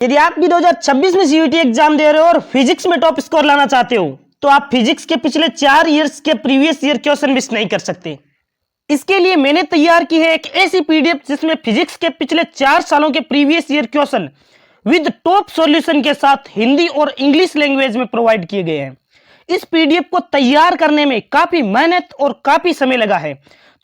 यदि आप भी 2026 में सीयूईटी एग्जाम दे रहे हो और फिजिक्स में टॉप स्कोर लाना चाहते हो तो आप फिजिक्स के पिछले 4 ईयर्स के प्रीवियस ईयर क्वेश्चन मिस नहीं कर सकते। इसके लिए मैंने तैयार की है एक ऐसी पीडीएफ जिसमें फिजिक्स के पिछले 4 सालों के previous year question with top solution के साथ हिंदी और इंग्लिश लैंग्वेज में प्रोवाइड किए गए हैं। इस पीडीएफ को तैयार करने में काफी मेहनत और काफी समय लगा है,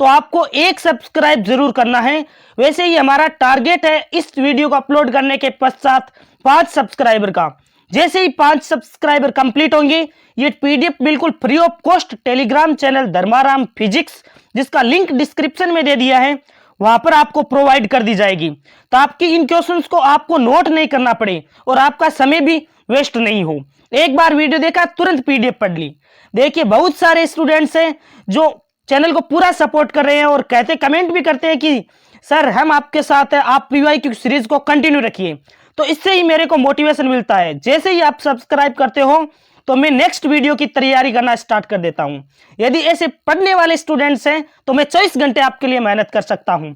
तो आपको एक सब्सक्राइब जरूर करना है। वैसे ही हमारा टारगेट है इस वीडियो को अपलोड करने के पश्चात 5 सब्सक्राइबर का। जैसे ही 5 सब्सक्राइबर कंप्लीट होंगे ये पीडीएफ बिल्कुल free of cost Telegram channel Dharmaram physics, जिसका लिंक डिस्क्रिप्शन में दे दिया है, वहां पर आपको प्रोवाइड कर दी जाएगी, ताकि इन क्वेश्चंस को आपको नोट नहीं करना पड़े और आपका समय भी वेस्ट नहीं हो। एक बार वीडियो देखा तुरंत पीडीएफ पढ़ ली। देखिए बहुत सारे स्टूडेंट्स हैं जो चैनल को पूरा सपोर्ट कर रहे हैं और कमेंट भी करते हैं कि सर हम आपके साथ हैं, आप पीवाईक्यू सीरीज को कंटिन्यू रखिए। तो इससे ही मेरे को मोटिवेशन मिलता है। जैसे ही आप सब्सक्राइब करते हो तो मैं नेक्स्ट वीडियो की तैयारी करना स्टार्ट कर देता हूं। यदि ऐसे पढ़ने वाले स्टूडेंट्स हैं तो मैं 24 घंटे आपके लिए मेहनत कर सकता हूं।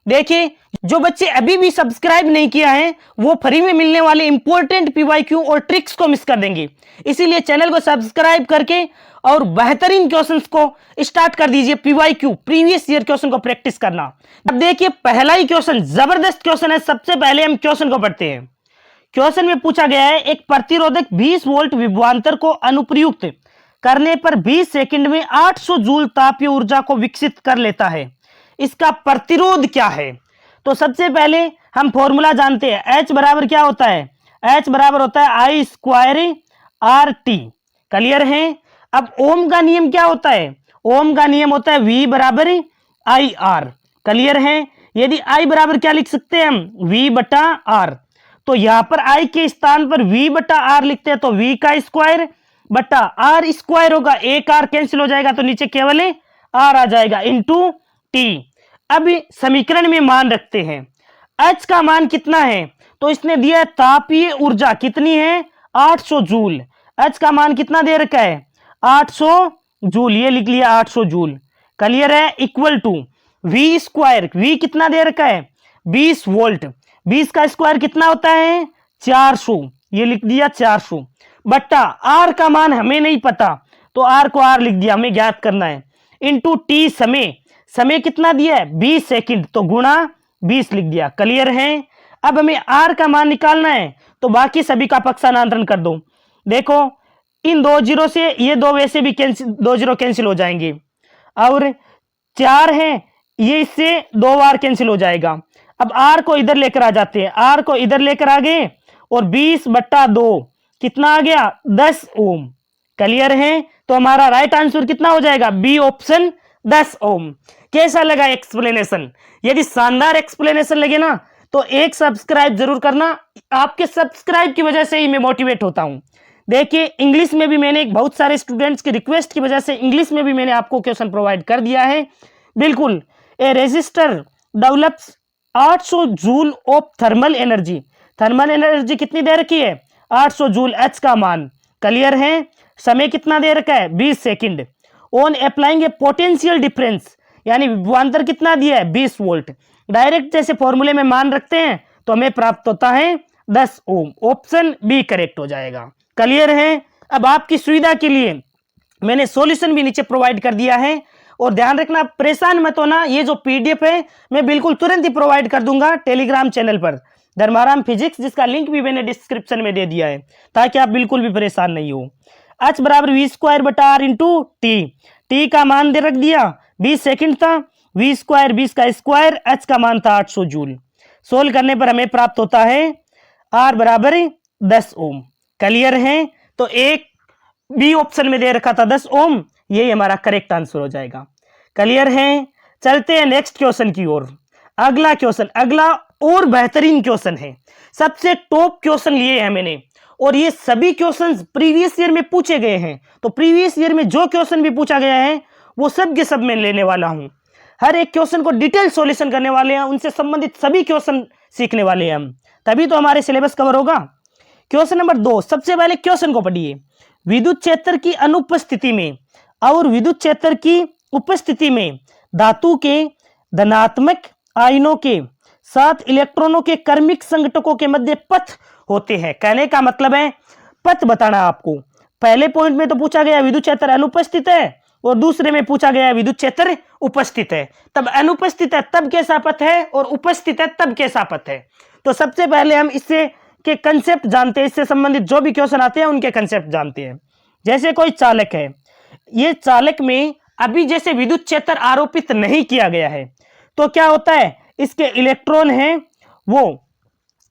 देखिए जो बच्चे अभी भी सब्सक्राइब नहीं किया है वो फ्री में मिलने वाले इंपॉर्टेंट पीवाईक्यू और ट्रिक्स को मिस कर देंगे। इसीलिए चैनल को सब्सक्राइब करके और बेहतरीन क्वेश्चंस को स्टार्ट कर दीजिए। पीवाईक्यू प्रीवियस ईयर क्वेश्चन को प्रैक्टिस करना। अब देखिए पहला ही क्वेश्चन जबरदस्त क्वेश्चन है। सबसे पहले हम क्वेश्चन को पढ़ते हैं। क्वेश्चन में पूछा गया है एक प्रतिरोधक 20 वोल्ट विभवांतर को अनुप्रयुक्त करने पर 20 सेकंड में 800 जूल तापीय ऊर्जा को विकसित कर लेता है। इसका प्रतिरोध क्या है? तो सबसे पहले हम फॉर्मूला जानते हैं। H बराबर क्या होता है? H बराबर होता है I स्क्वायर RT। क्लियर है? अब ओम का नियम क्या होता है? ओम का नियम होता है V बराबर IR। क्लियर है? यदि I बराबर क्या लिख सकते हैं हम? V बटा R। तो यहां पर I के स्थान पर V बटा R लिखते हैं, तो V का स्क्वायर बटा R स्क्वायर होगा। एक R कैंसिल हो जाएगा तो नीचे केवल R आ जाएगा इंटू T। अब समीकरण में मान रखते हैं। H का मान कितना है? तो इसने दिया तापीय ऊर्जा कितनी है? 800 जूल। H का मान कितना दे रखा है? 800 जूल। ये लिख लिया 800 जूल। क्लियर है? Equal to V square. V कितना दे रखा है? 20 वोल्ट। 20 का स्क्वायर कितना होता है? 400। ये लिख दिया 400 बट्टा R का मान हमें नहीं पता तो R को R लिख दिया, हमें ज्ञात करना है, इंटू T समय। समय कितना दिया है? 20 सेकंड, तो गुणा 20 लिख दिया। क्लियर है? अब हमें R का मान निकालना है तो बाकी सभी का पक्षांतरण कर दो। देखो इन 2 जीरो से ये 2 वैसे भी कैंसिल, 2 जीरो कैंसिल हो जाएंगे और 4 है ये इससे 2 बार कैंसिल हो जाएगा। अब R को इधर लेकर आ जाते हैं। R को इधर लेकर आ गए और 20 बट्टा 2 कितना आ गया? 10 ओम। क्लियर है? तो हमारा राइट आंसर कितना हो जाएगा? बी ऑप्शन 10 ओम। कैसा लगा एक्सप्लेनेशन? यदि शानदार एक्सप्लेनेशन लगे ना तो एक सब्सक्राइब जरूर करना। आपके सब्सक्राइब की वजह से ही मैं मोटिवेट होता हूं। देखिए इंग्लिश में भी मैंने बहुत सारे स्टूडेंट्स की रिक्वेस्ट की वजह से इंग्लिश में भी मैंने आपको क्वेश्चन प्रोवाइड कर दिया है। बिल्कुल a resistor develops 800 joule of thermal energy. Thermal energy कितनी दे रखी है? 800 जूल। H का मान। क्लियर है? समय कितना दे रखा है? 20 second. On applying A potential difference, यानी विभवांतर कितना दिया है? 20 वोल्ट। डायरेक्ट जैसे फॉर्मूले में मान रखते हैं तो हमें प्राप्त होता है 10 ओम। ऑप्शन बी करेक्ट हो जाएगा। क्लियर है? अब आपकी सुविधा के लिए मैंने सॉल्यूशन भी नीचे प्रोवाइड कर दिया है और ध्यान रखना परेशान मत होना। ये जो पीडीएफ है मैं बिल्कुल तुरंत ही प्रोवाइड कर दूंगा टेलीग्राम चैनल पर धर्माराम फिजिक्स, जिसका लिंक भी मैंने डिस्क्रिप्शन में दे दिया है, ताकि आप बिल्कुल भी परेशान नहीं हो। H बराबर V स्क्वायर बटा R इंटू T। T का मान दे रख दिया 20 सेकंड था। V स्क्वायर 20 का स्क्वायर, H का मान था 800 जूल। सोल्व करने पर हमें प्राप्त होता है R बराबर 10 ओम। क्लियर है? तो एक बी ऑप्शन में दे रखा था 10 ओम, यही हमारा करेक्ट आंसर हो जाएगा। क्लियर है? चलते हैं नेक्स्ट क्वेश्चन की ओर। अगला क्वेश्चन, अगला और बेहतरीन क्वेश्चन है। सबसे टॉप क्वेश्चन लिए हैं मैंने और ये सभी क्वेश्चंस प्रीवियस ईयर में पूछे गए हैं। तो प्रीवियस ईयर में जो क्वेश्चन भी पूछा गया है वो सब के सब मैं लेने वाला हूं। हर एक क्वेश्चन को डिटेल सॉल्यूशन करने वाले हैं, उनसे संबंधित सभी क्वेश्चन सीखने वाले हैं हम, तभी तो हमारे सिलेबस कवर होगा। क्वेश्चन नंबर 2, सबसे पहले क्वेश्चन को पढ़िए। विद्युत क्षेत्र की अनुपस्थिति में और विद्युत क्षेत्र की उपस्थिति में धातु के धनात्मक आयनों के 7 इलेक्ट्रॉनों के कर्मिक संघटकों के मध्य पथ होते हैं। कहने का मतलब है पथ बताना आपको। पहले पॉइंट में तो पूछा गया विद्युत क्षेत्र अनुपस्थित है और दूसरे में पूछा गया विद्युत क्षेत्र उपस्थित है। तब अनुपस्थित है तब कैसा पथ है और उपस्थित है तब कैसा पथ है। तो सबसे पहले हम इससे के कंसेप्ट जानते हैं, इससे संबंधित जो भी क्वेश्चन आते हैं उनके कंसेप्ट जानते हैं। जैसे कोई चालक है, ये चालक में अभी जैसे विद्युत क्षेत्र आरोपित नहीं किया गया है तो क्या होता है, इसके इलेक्ट्रॉन हैं वो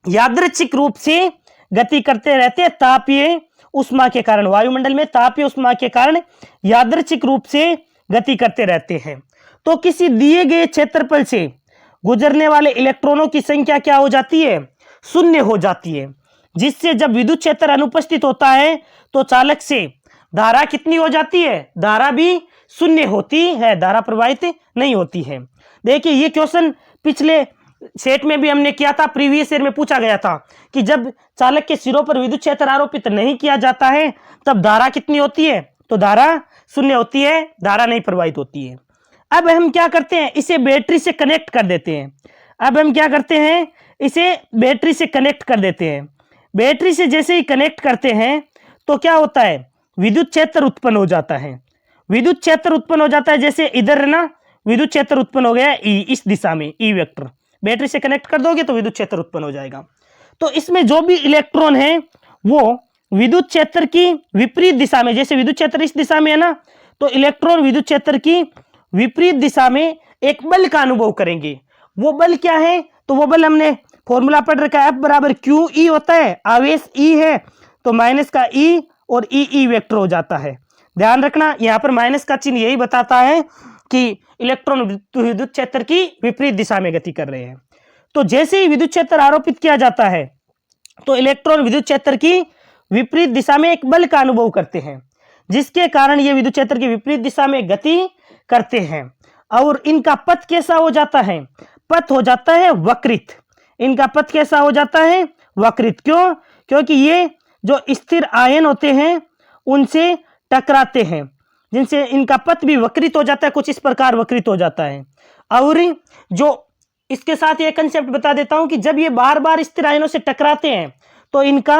यादृच्छिक रूप से गति करते रहते हैं तापीय उष्मा के कारण। वायुमंडल में तापीय उष्मा के कारण यादृच्छिक रूप से गति करते रहते हैं। तो किसी दिए गए क्षेत्रफल से गुजरने वाले इलेक्ट्रॉनों की संख्या क्या हो जाती है, शून्य हो जाती है, जिससे जब विद्युत क्षेत्र अनुपस्थित होता है तो चालक से धारा कितनी हो जाती है, धारा भी शून्य होती है, धारा प्रवाहित नहीं होती है। देखिए ये क्वेश्चन पिछले सेट में भी हमने किया था, प्रीवियस ईयर में पूछा गया था कि जब चालक के सिरों पर विद्युत क्षेत्र आरोपित नहीं किया जाता है तब धारा कितनी होती है, तो धारा शून्य होती है, धारा नहीं प्रवाहित होती है। अब हम क्या करते हैं, इसे बैटरी से कनेक्ट कर देते हैं। अब हम क्या करते हैं, इसे बैटरी से कनेक्ट कर देते हैं। बैटरी से जैसे ही कनेक्ट करते हैं तो क्या होता है, विद्युत क्षेत्र उत्पन्न हो जाता है। विद्युत क्षेत्र उत्पन्न हो जाता है, जैसे इधर ना विद्युत क्षेत्र उत्पन्न हो गया ई, इस दिशा में ई वेक्टर। बैटरी से कनेक्ट कर दोगे तो विद्युत क्षेत्र उत्पन्न हो जाएगा। तो इसमें जो भी इलेक्ट्रॉन है वो विद्युत क्षेत्र की विपरीत दिशा में, जैसे विद्युत क्षेत्र इस दिशा में है ना, तो इलेक्ट्रॉन विद्युत क्षेत्र की विपरीत दिशा में एक बल का अनुभव करेंगे। वो बल क्या है, तो वो बल हमने फॉर्मूला पढ़ रखा है, F बराबर क्यू ई होता है, आवेश ई है तो माइनस का ई और ई वेक्टर हो जाता है। ध्यान रखना यहाँ पर माइनस का चिन्ह यही बताता है कि इलेक्ट्रॉन विद्युत क्षेत्र की विपरीत दिशा में गति कर रहे हैं। तो जैसे ही विद्युत क्षेत्र आरोपित किया जाता है तो इलेक्ट्रॉन विद्युत क्षेत्र की विपरीत दिशा में एक बल का अनुभव करते हैं, जिसके कारण ये विद्युत क्षेत्र की विपरीत दिशा में गति करते हैं। और इनका पथ कैसा हो जाता है, पथ हो जाता है वक्रित। इनका पथ कैसा हो जाता है, वक्रित। क्यों, क्योंकि ये जो स्थिर आयन होते हैं उनसे टकराते हैं, जिनसे इनका पथ भी वक्रित हो जाता है, कुछ इस प्रकार वक्रित हो जाता है। और जो इसके साथ ये कंसेप्ट बता देता हूं कि जब ये बार बार स्थिर आयनों से टकराते हैं तो इनका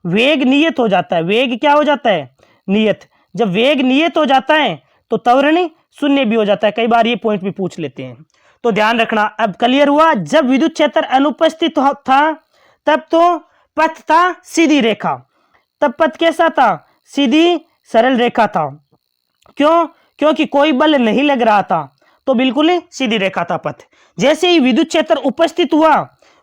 वेग नियत हो जाता है। वेग क्या हो जाता है, नियत। जब वेग नियत हो जाता है तो त्वरण शून्य भी हो जाता है। कई बार ये पॉइंट भी पूछ लेते हैं, तो ध्यान रखना। अब क्लियर हुआ, जब विद्युत क्षेत्र अनुपस्थित था तब तो पथ था सीधी रेखा। तब पथ कैसा था, सीधी सरल रेखा था। क्यों, क्योंकि कोई बल नहीं लग रहा था, तो बिल्कुल सीधी रेखा था पथ। जैसे ही विद्युत क्षेत्र उपस्थित हुआ,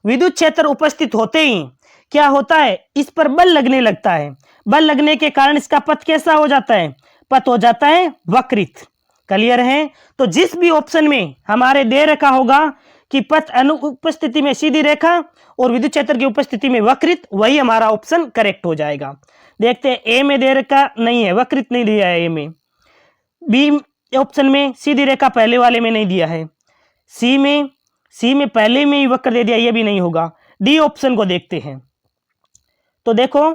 विद्युत क्षेत्र उपस्थित होते ही क्या होता है, इस पर बल लगने लगता है। बल लगने के कारण इसका पथ कैसा हो जाता है, पथ हो जाता है वक्रित। क्लियर है। तो जिस भी ऑप्शन में हमारे दे रखा होगा कि पथ अनुपस्थिति में सीधी रेखा और विद्युत क्षेत्र की उपस्थिति में वक्रित, वही हमारा ऑप्शन करेक्ट हो जाएगा। देखते हैं, ए में दे रखा नहीं है, वक्रित नहीं दिया है ए में। बी ऑप्शन में सीधी रेखा पहले वाले में नहीं दिया है। सी में पहले में ही वक्र दे दिया, ये भी नहीं होगा। डी ऑप्शन को देखते हैं, तो देखो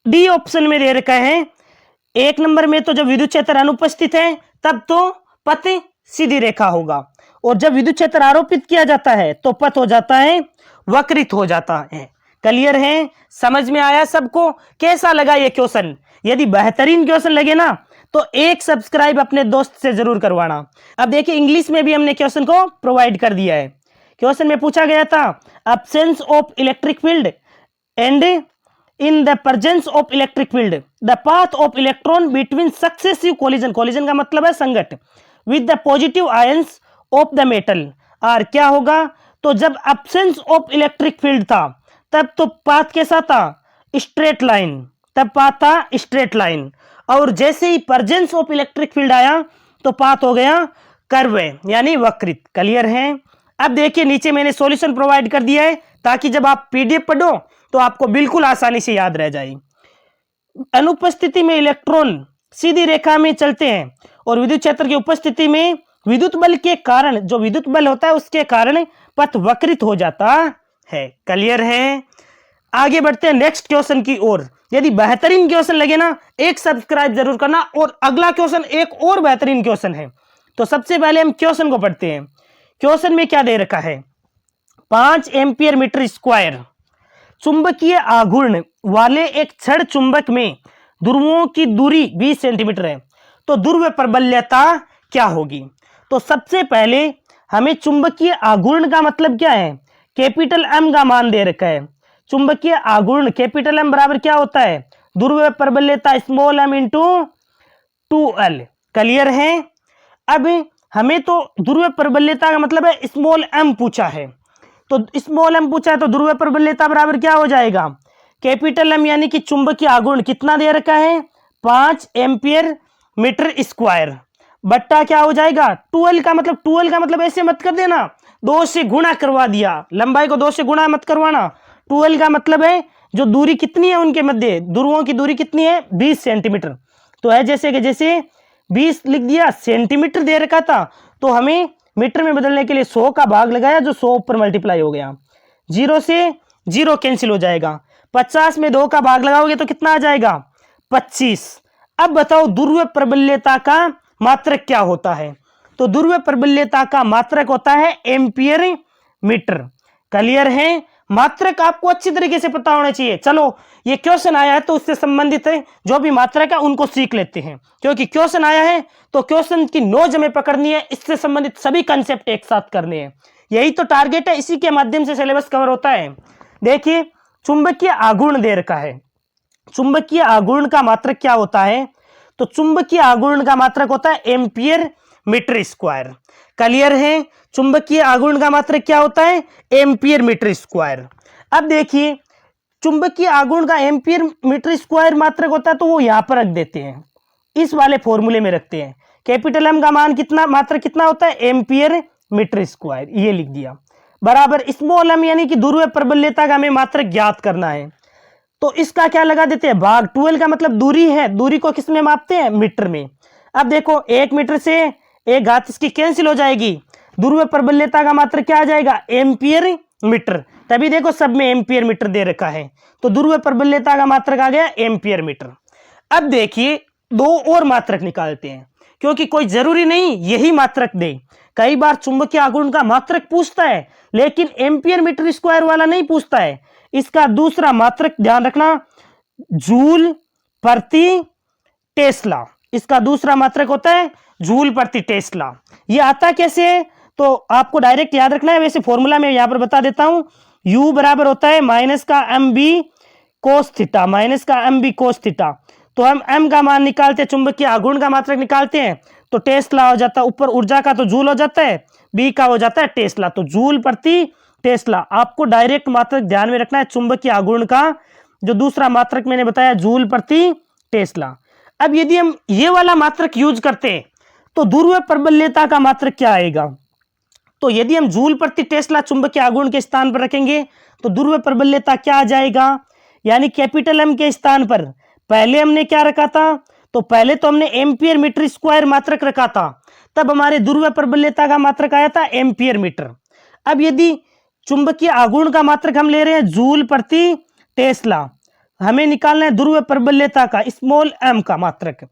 डी ऑप्शन में दे रखा है 1 नंबर में तो जब विद्युत क्षेत्र अनुपस्थित है तब तो पथ सीधी रेखा होगा, और जब विद्युत क्षेत्र आरोपित किया जाता है तो पथ हो जाता है वक्रित हो जाता है। क्लियर है, समझ में आया सबको। कैसा लगा ये क्वेश्चन? यदि बेहतरीन क्वेश्चन लगे ना तो एक सब्सक्राइब अपने दोस्त से जरूर करवाना। अब देखिए इंग्लिश में भी हमने क्वेश्चन को प्रोवाइड कर दिया है। क्वेश्चन में पूछा गया था, absence of electric field and in the presence of electric field the path of electron between successive collision का मतलब है संघट with the positive ions of the metal are क्या होगा? तो जब absence of electric field था तब तो पाथ कैसा था, स्ट्रेट लाइन। तब पाथ था स्ट्रेट लाइन, और जैसे ही प्रेजेंस ऑफ इलेक्ट्रिक फील्ड आया तो पाथ हो गया कर्व यानी वक्रित। क्लियर है। अब देखिए नीचे मैंने सॉल्यूशन प्रोवाइड कर दिया है ताकि जब आप पीडीएफ पढ़ो तो आपको बिल्कुल आसानी से याद रह जाए। अनुपस्थिति में इलेक्ट्रॉन सीधी रेखा में चलते हैं और विद्युत क्षेत्र की उपस्थिति में विद्युत बल के कारण, जो विद्युत बल होता है उसके कारण पथ वक्रित हो जाता है। क्लियर है। आगे बढ़ते हैं नेक्स्ट क्वेश्चन की ओर। यदि बेहतरीन क्वेश्चन लगे ना एक सब्सक्राइब जरूर करना। और अगला क्वेश्चन एक और बेहतरीन क्वेश्चन है, तो सबसे पहले हम क्वेश्चन को पढ़ते हैं। क्वेश्चन में क्या दे रखा है, 5 एम्पियर मीटर स्क्वायर चुंबकीय आघूर्ण वाले एक छड़ चुंबक में ध्रुवों की दूरी 20 सेंटीमीटर है, तो ध्रुव प्रबल्यता क्या होगी। तो सबसे पहले हमें चुंबकीय आघूर्ण का मतलब क्या है, कैपिटल एम का मान दे रखा है। चुंबकीय आघूर्ण कैपिटल एम बराबर क्या होता है, ध्रुव प्रबल्यता small m into 2L। Clear है। अब हमें तो ध्रुव प्रबल्यता का मतलब है स्मॉल एम पूछा है, तो स्मॉल एम पूछा है तो ध्रुव प्रबल्यता बराबर क्या हो जाएगा, कैपिटल एम यानी कि चुंबकीय आघूर्ण कितना दे रखा है 5 एम्पियर मीटर स्क्वायर बट्टा क्या हो जाएगा 12 का मतलब 12 का मतलब ऐसे मत कर देना, 2 से गुणा करवा दिया, लंबाई को 2 से गुणा मत करवाना। 12 का मतलब है जो दूरी कितनी है उनके मध्य, ध्रुवों की दूरी कितनी है 20 सेंटीमीटर। तो है जैसे कि जैसे 20 लिख दिया, सेंटीमीटर दे रखा था तो हमें मीटर में बदलने के लिए 100 का भाग लगाया जो 100 ऊपर मल्टीप्लाई हो गया, 0 से 0 कैंसिल हो जाएगा, 50 में 2 का भाग लगाओगे तो कितना आ जाएगा 25। अब बताओ ध्रुव प्रबल्यता का मात्रक क्या होता है, तो ध्रुव प्रबल्यता का मात्रक होता है एम्पियर मीटर। क्लियर है। मात्रक आपको अच्छी तरीके से पता होना चाहिए। चलो ये क्वेश्चन आया है तो उससे संबंधित है जो भी मात्रक है उनको सीख लेते हैं, क्योंकि क्वेश्चन आया है तो क्वेश्चन की नोज हमें पकड़नी है, इससे संबंधित सभी कंसेप्ट एक साथ करने हैं, यही तो टारगेट है, इसी के माध्यम से सिलेबस कवर होता है। देखिए चुंबकीय आघूर्ण दे रखा है, चुंबकीय आघूर्ण का मात्रक क्या होता है, तो चुंबकीय आघूर्ण का मात्रक होता है एम्पियर मीटर स्क्वायर। क्लियर है। चुंबकीय आघूर्ण का मात्रक क्या होता है एम्पियर मीटर स्क्वायर। अब देखिए चुंबकीय आघूर्ण का एम्पियर मीटर स्क्वायर मात्रक होता है तो वो यहां पर रख देते हैं, इस वाले फॉर्मूले में रखते हैं। कैपिटल एम का मान कितना, मात्रक कितना होता है एम्पियर मीटर स्क्वायर, ये लिख दिया, बराबर स्मॉल एम यानी कि ध्रुव प्रबल्यता का हमें मात्रक ज्ञात करना है, तो इसका क्या लगा देते हैं भाग, 12 का मतलब दूरी है, दूरी को किस में मापते हैं मीटर में। अब देखो 1 मीटर से एक घात इसकी कैंसिल हो जाएगी, ध्रुव प्रबल्यता का मात्रक क्या आ जाएगा एम्पियर मीटर, तभी देखो सब में एम्पियर मीटर दे रखा है, तो ध्रुव प्रबल्यता का मात्रक आ गया एम्पियर मीटर। अब देखिए 2 और मात्रक निकालते हैं, क्योंकि कोई जरूरी नहीं यही मात्रक दे, कई बार चुंबकीय आघूर्ण का मात्रक पूछता है लेकिन एम्पियर मीटर स्क्वायर वाला नहीं पूछता है। इसका दूसरा मात्रक ध्यान रखना जूल प्रति टेस्ला, इसका दूसरा मात्रक होता है जूल प्रति टेस्ला। ये आता कैसे है तो आपको डायरेक्ट याद रखना है, वैसे फॉर्मूला में यहां पर बता देता हूं, U बराबर होता है माइनस का mb कोस थीटा, माइनस का mb कोस थीटा। तो हम m का मान निकालते हैं, चुंबकीय आघूर्ण का मात्रक निकालते हैं तो टेस्ला हो जाता है, ऊपर ऊर्जा का तो जूल हो जाता है, b का हो जाता है टेस्ला, तो जूल प्रति टेस्ला। आपको डायरेक्ट मात्रक ध्यान में रखना है चुंबकीय आघूर्ण का, जो दूसरा मात्रक मैंने बताया जूल प्रति टेस्ला। अब यदि हम ये वाला मात्रक यूज करते हैं तो ध्रुव प्रबल्यता का मात्रक क्या आएगा, तो यदि हम जूल प्रति टेस्ला चुंबकीय आघूर्ण के स्थान पर रखेंगे तो ध्रुव प्रबल्यता क्या आ जाएगा, यानी कैपिटल एम के स्थान पर पहले हमने क्या रखा था, तो पहले तो हमने एम्पियर मीटर स्क्वायर मात्रक रखा था, तब हमारे ध्रुव प्रबल्यता का मात्रक आया था एम्पियर मीटर। अब यदि चुंबकीय आघूर्ण का मात्रक हम ले रहे हैं जूल प्रति टेस्ला, हमें निकालना है ध्रुव प्रबल्यता का स्मॉल एम का मात्रक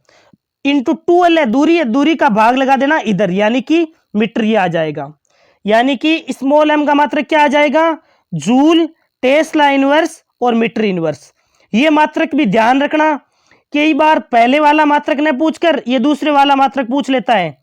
इंटू 2L है, दूरी है, दूरी का भाग लगा देना इधर, यानी कि मीटर ये आ जाएगा, यानी कि स्मॉल एम का मात्रक क्या आ जाएगा जूल टेस्ला इनवर्स और मीटर इनवर्स। ये मात्रक भी ध्यान रखना, कई बार पहले वाला मात्रक न पूछकर ये दूसरे वाला मात्रक पूछ लेता है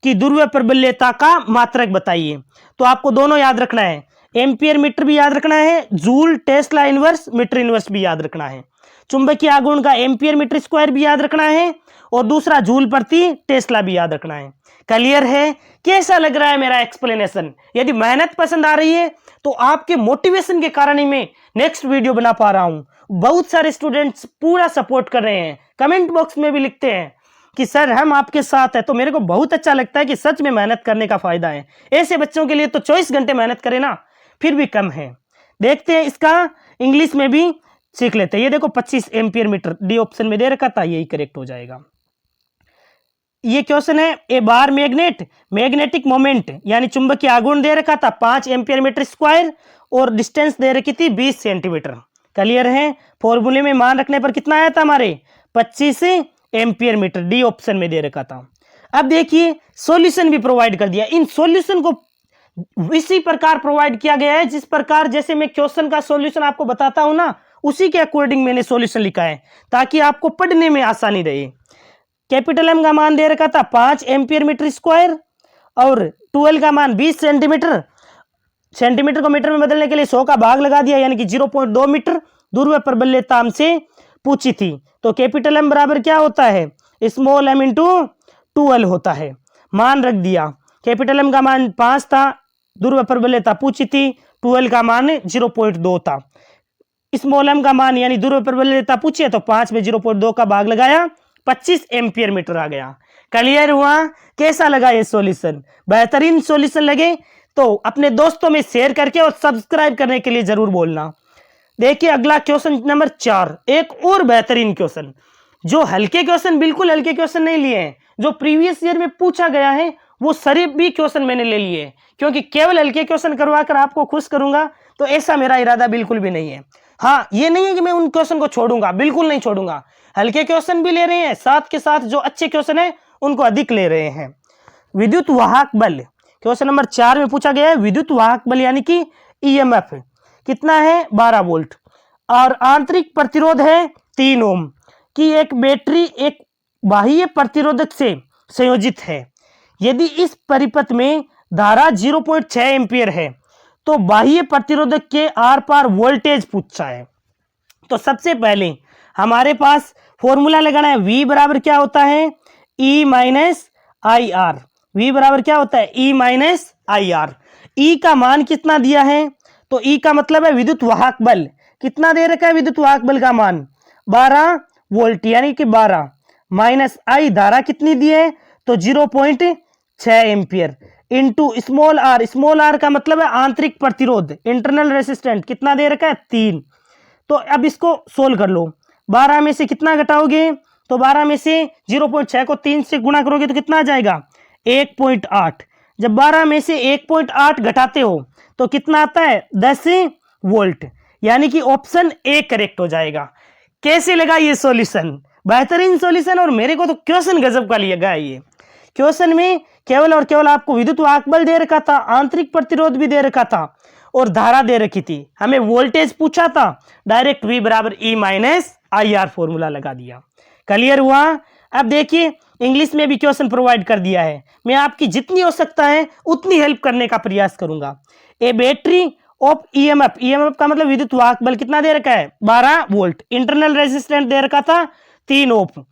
कि ध्रुव प्रबल्यता का मात्रक बताइए, तो आपको दोनों याद रखना है, एम्पियर मीटर भी याद रखना है, joule tesla inverse metre inverse भी याद रखना है, चुंबकीय आघूर्ण का एम्पियर मीटर स्क्वायर भी याद रखना है और दूसरा जूल प्रति टेस्ला भी याद रखना है। क्लियर है। कैसा लग रहा है मेरा एक्सप्लेनेशन, यदि मेहनत पसंद आ रही है तो आपके मोटिवेशन के कारण ही मैं नेक्स्ट वीडियो बना पा रहा हूं। बहुत सारे स्टूडेंट्स पूरा सपोर्ट कर रहे हैं, कमेंट बॉक्स में भी लिखते हैं कि सर हम आपके साथ हैं, तो मेरे को बहुत अच्छा लगता है कि सच में मेहनत करने का फायदा है। ऐसे बच्चों के लिए तो 24 घंटे मेहनत करें ना फिर भी कम है। देखते हैं इसका इंग्लिश में भी सीख लेते हैं। ये देखो 25 एम्पियर मीटर डी ऑप्शन में दे रखा था, यही करेक्ट हो जाएगा। ये क्वेश्चन है ए बार मैग्नेट मैग्नेटिक मोमेंट यानी चुंबकीय आघूर्ण दे रखा था 5 एम्पियर मीटर स्क्वायर और डिस्टेंस दे रखी थी 20 सेंटीमीटर। क्लियर है। फॉर्मूले में मान रखने पर कितना आया था हमारे 25 एम्पियर मीटर, डी ऑप्शन में दे रखा था। अब देखिए सॉल्यूशन भी प्रोवाइड कर दिया। इन सॉल्यूशन को इसी प्रकार प्रोवाइड किया गया है जिस प्रकार जैसे मैं क्वेश्चन का सॉल्यूशन आपको बताता हूं ना, उसी के अकॉर्डिंग मैंने सॉल्यूशन लिखा है ताकि आपको पढ़ने में आसानी रहे। कैपिटल एम का मान दे रखा था 5 एम्पियर मीटर स्क्वायर और 12 का मान 20 सेंटीमीटर। सेंटीमीटर को मीटर में बदलने के लिए 100 का भाग लगा दिया यानी कि 0.2 मीटर। ध्रुव प्रबलता हमसे पूछी थी, तो कैपिटल एम बराबर क्या होता है, स्मॉल एम इंटू 12 होता है। मान रख दिया, कैपिटल एम का मान 5 था, ध्रुव प्रबलता पूछी थी, 12 का मान 0.2 था। स्मॉल एम का मान यानी ध्रुव प्रबलता पूछी है तो 5 में 0.2 का भाग लगाया, 25 एम्पियर मीटर आ गया। क्लियर हुआ? कैसा लगा ये सॉल्यूशन? बेहतरीन सॉल्यूशन लगे तो अपने दोस्तों में शेयर करके और सब्सक्राइब करने के लिए जरूर बोलना। देखिए अगला क्वेश्चन नंबर 4, एक और बेहतरीन क्वेश्चन, जो हल्के क्वेश्चन, बिल्कुल हल्के क्वेश्चन नहीं लिए हैं, जो प्रीवियस ईयर में पूछा गया है वो सारे भी क्वेश्चन मैंने ले लिए हैं, क्योंकि केवल हल्के क्वेश्चन करवाकर आपको खुश करूंगा तो ऐसा मेरा इरादा बिल्कुल भी नहीं है। हाँ, ये नहीं है कि मैं उन क्वेश्चन को छोड़ूंगा, बिल्कुल नहीं छोड़ूंगा। हल्के क्वेश्चन भी ले रहे हैं, साथ के साथ जो अच्छे क्वेश्चन है उनको अधिक ले रहे हैं। विद्युत वाहक बल क्वेश्चन नंबर 4 में पूछा गया है। विद्युत वाहक बल यानी कि ईएमएफ कितना है, 12 वोल्ट, और आंतरिक प्रतिरोध है 3 ओम की एक बैटरी एक बाह्य प्रतिरोधक से संयोजित है। यदि इस परिपथ में धारा 0.6 एम्पियर है तो बाह्य प्रतिरोधक के आर पार वोल्टेज पूछा है। तो सबसे पहले हमारे पास फॉर्मूला लगाना है, V बराबर क्या होता है, E minus I R. V बराबर क्या होता है, E minus I R. E का मान कितना दिया है, तो E का मतलब है विद्युत वाहक बल कितना दे रखा है, विद्युत वाहक बल का मान 12 वोल्ट यानी कि 12 माइनस आई धारा कितनी दी है, तो 0.6 ampere into small r. Small r का मतलब है आंतरिक प्रतिरोध, इंटरनल रेसिस्टेंट कितना दे रखा है, 3। तो अब इसको सोल्व कर लो, 12 में से कितना घटाओगे, तो 12 में से 0.6 को 3 से गुणा करोगे तो कितना आ जाएगा, 1.8। जब 12 में से 1.8 घटाते हो तो कितना आता है, 10 वोल्ट, यानी कि ऑप्शन ए करेक्ट हो जाएगा। कैसे लगा ये सॉल्यूशन? बेहतरीन सॉल्यूशन, और मेरे को तो क्वेश्चन गजब का लिया ये। क्वेश्चन में केवल और केवल आपको विद्युत वाहक बल दे रखा था, आंतरिक प्रतिरोध भी दे रखा था और धारा दे रखी थी, हमें वोल्टेज पूछा था, डायरेक्ट V बराबर E minus I R formula लगा दिया। क्लियर हुआ? अब देखिए इंग्लिश में भी क्वेश्चन प्रोवाइड कर दिया है, मैं आपकी जितनी हो सकता है उतनी हेल्प करने का प्रयास करूंगा। ए बैटरी ऑफ ईएमएफ, ईएमएफ का मतलब विद्युत वाहक बल कितना दे रखा है, 12 वोल्ट, इंटरनल रेजिस्टेंट दे रखा था 3 ohm,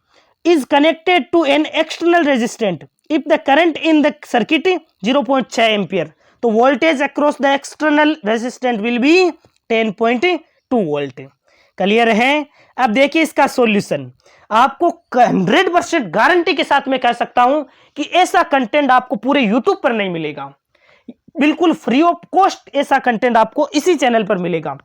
is connected to an external resistant if the current in the circuit 0.6 ampere, तो voltage across the external resistant will be 10.2 volt. Clear है? अब देखिए इसका सॉल्यूशन, आपको 100% गारंटी के साथ मैं कह सकता हूं कि ऐसा कंटेंट आपको पूरे यूट्यूब पर नहीं मिलेगा, बिल्कुल फ्री ऑफ कॉस्ट ऐसा कंटेंट आपको इसी चैनल पर मिलेगा।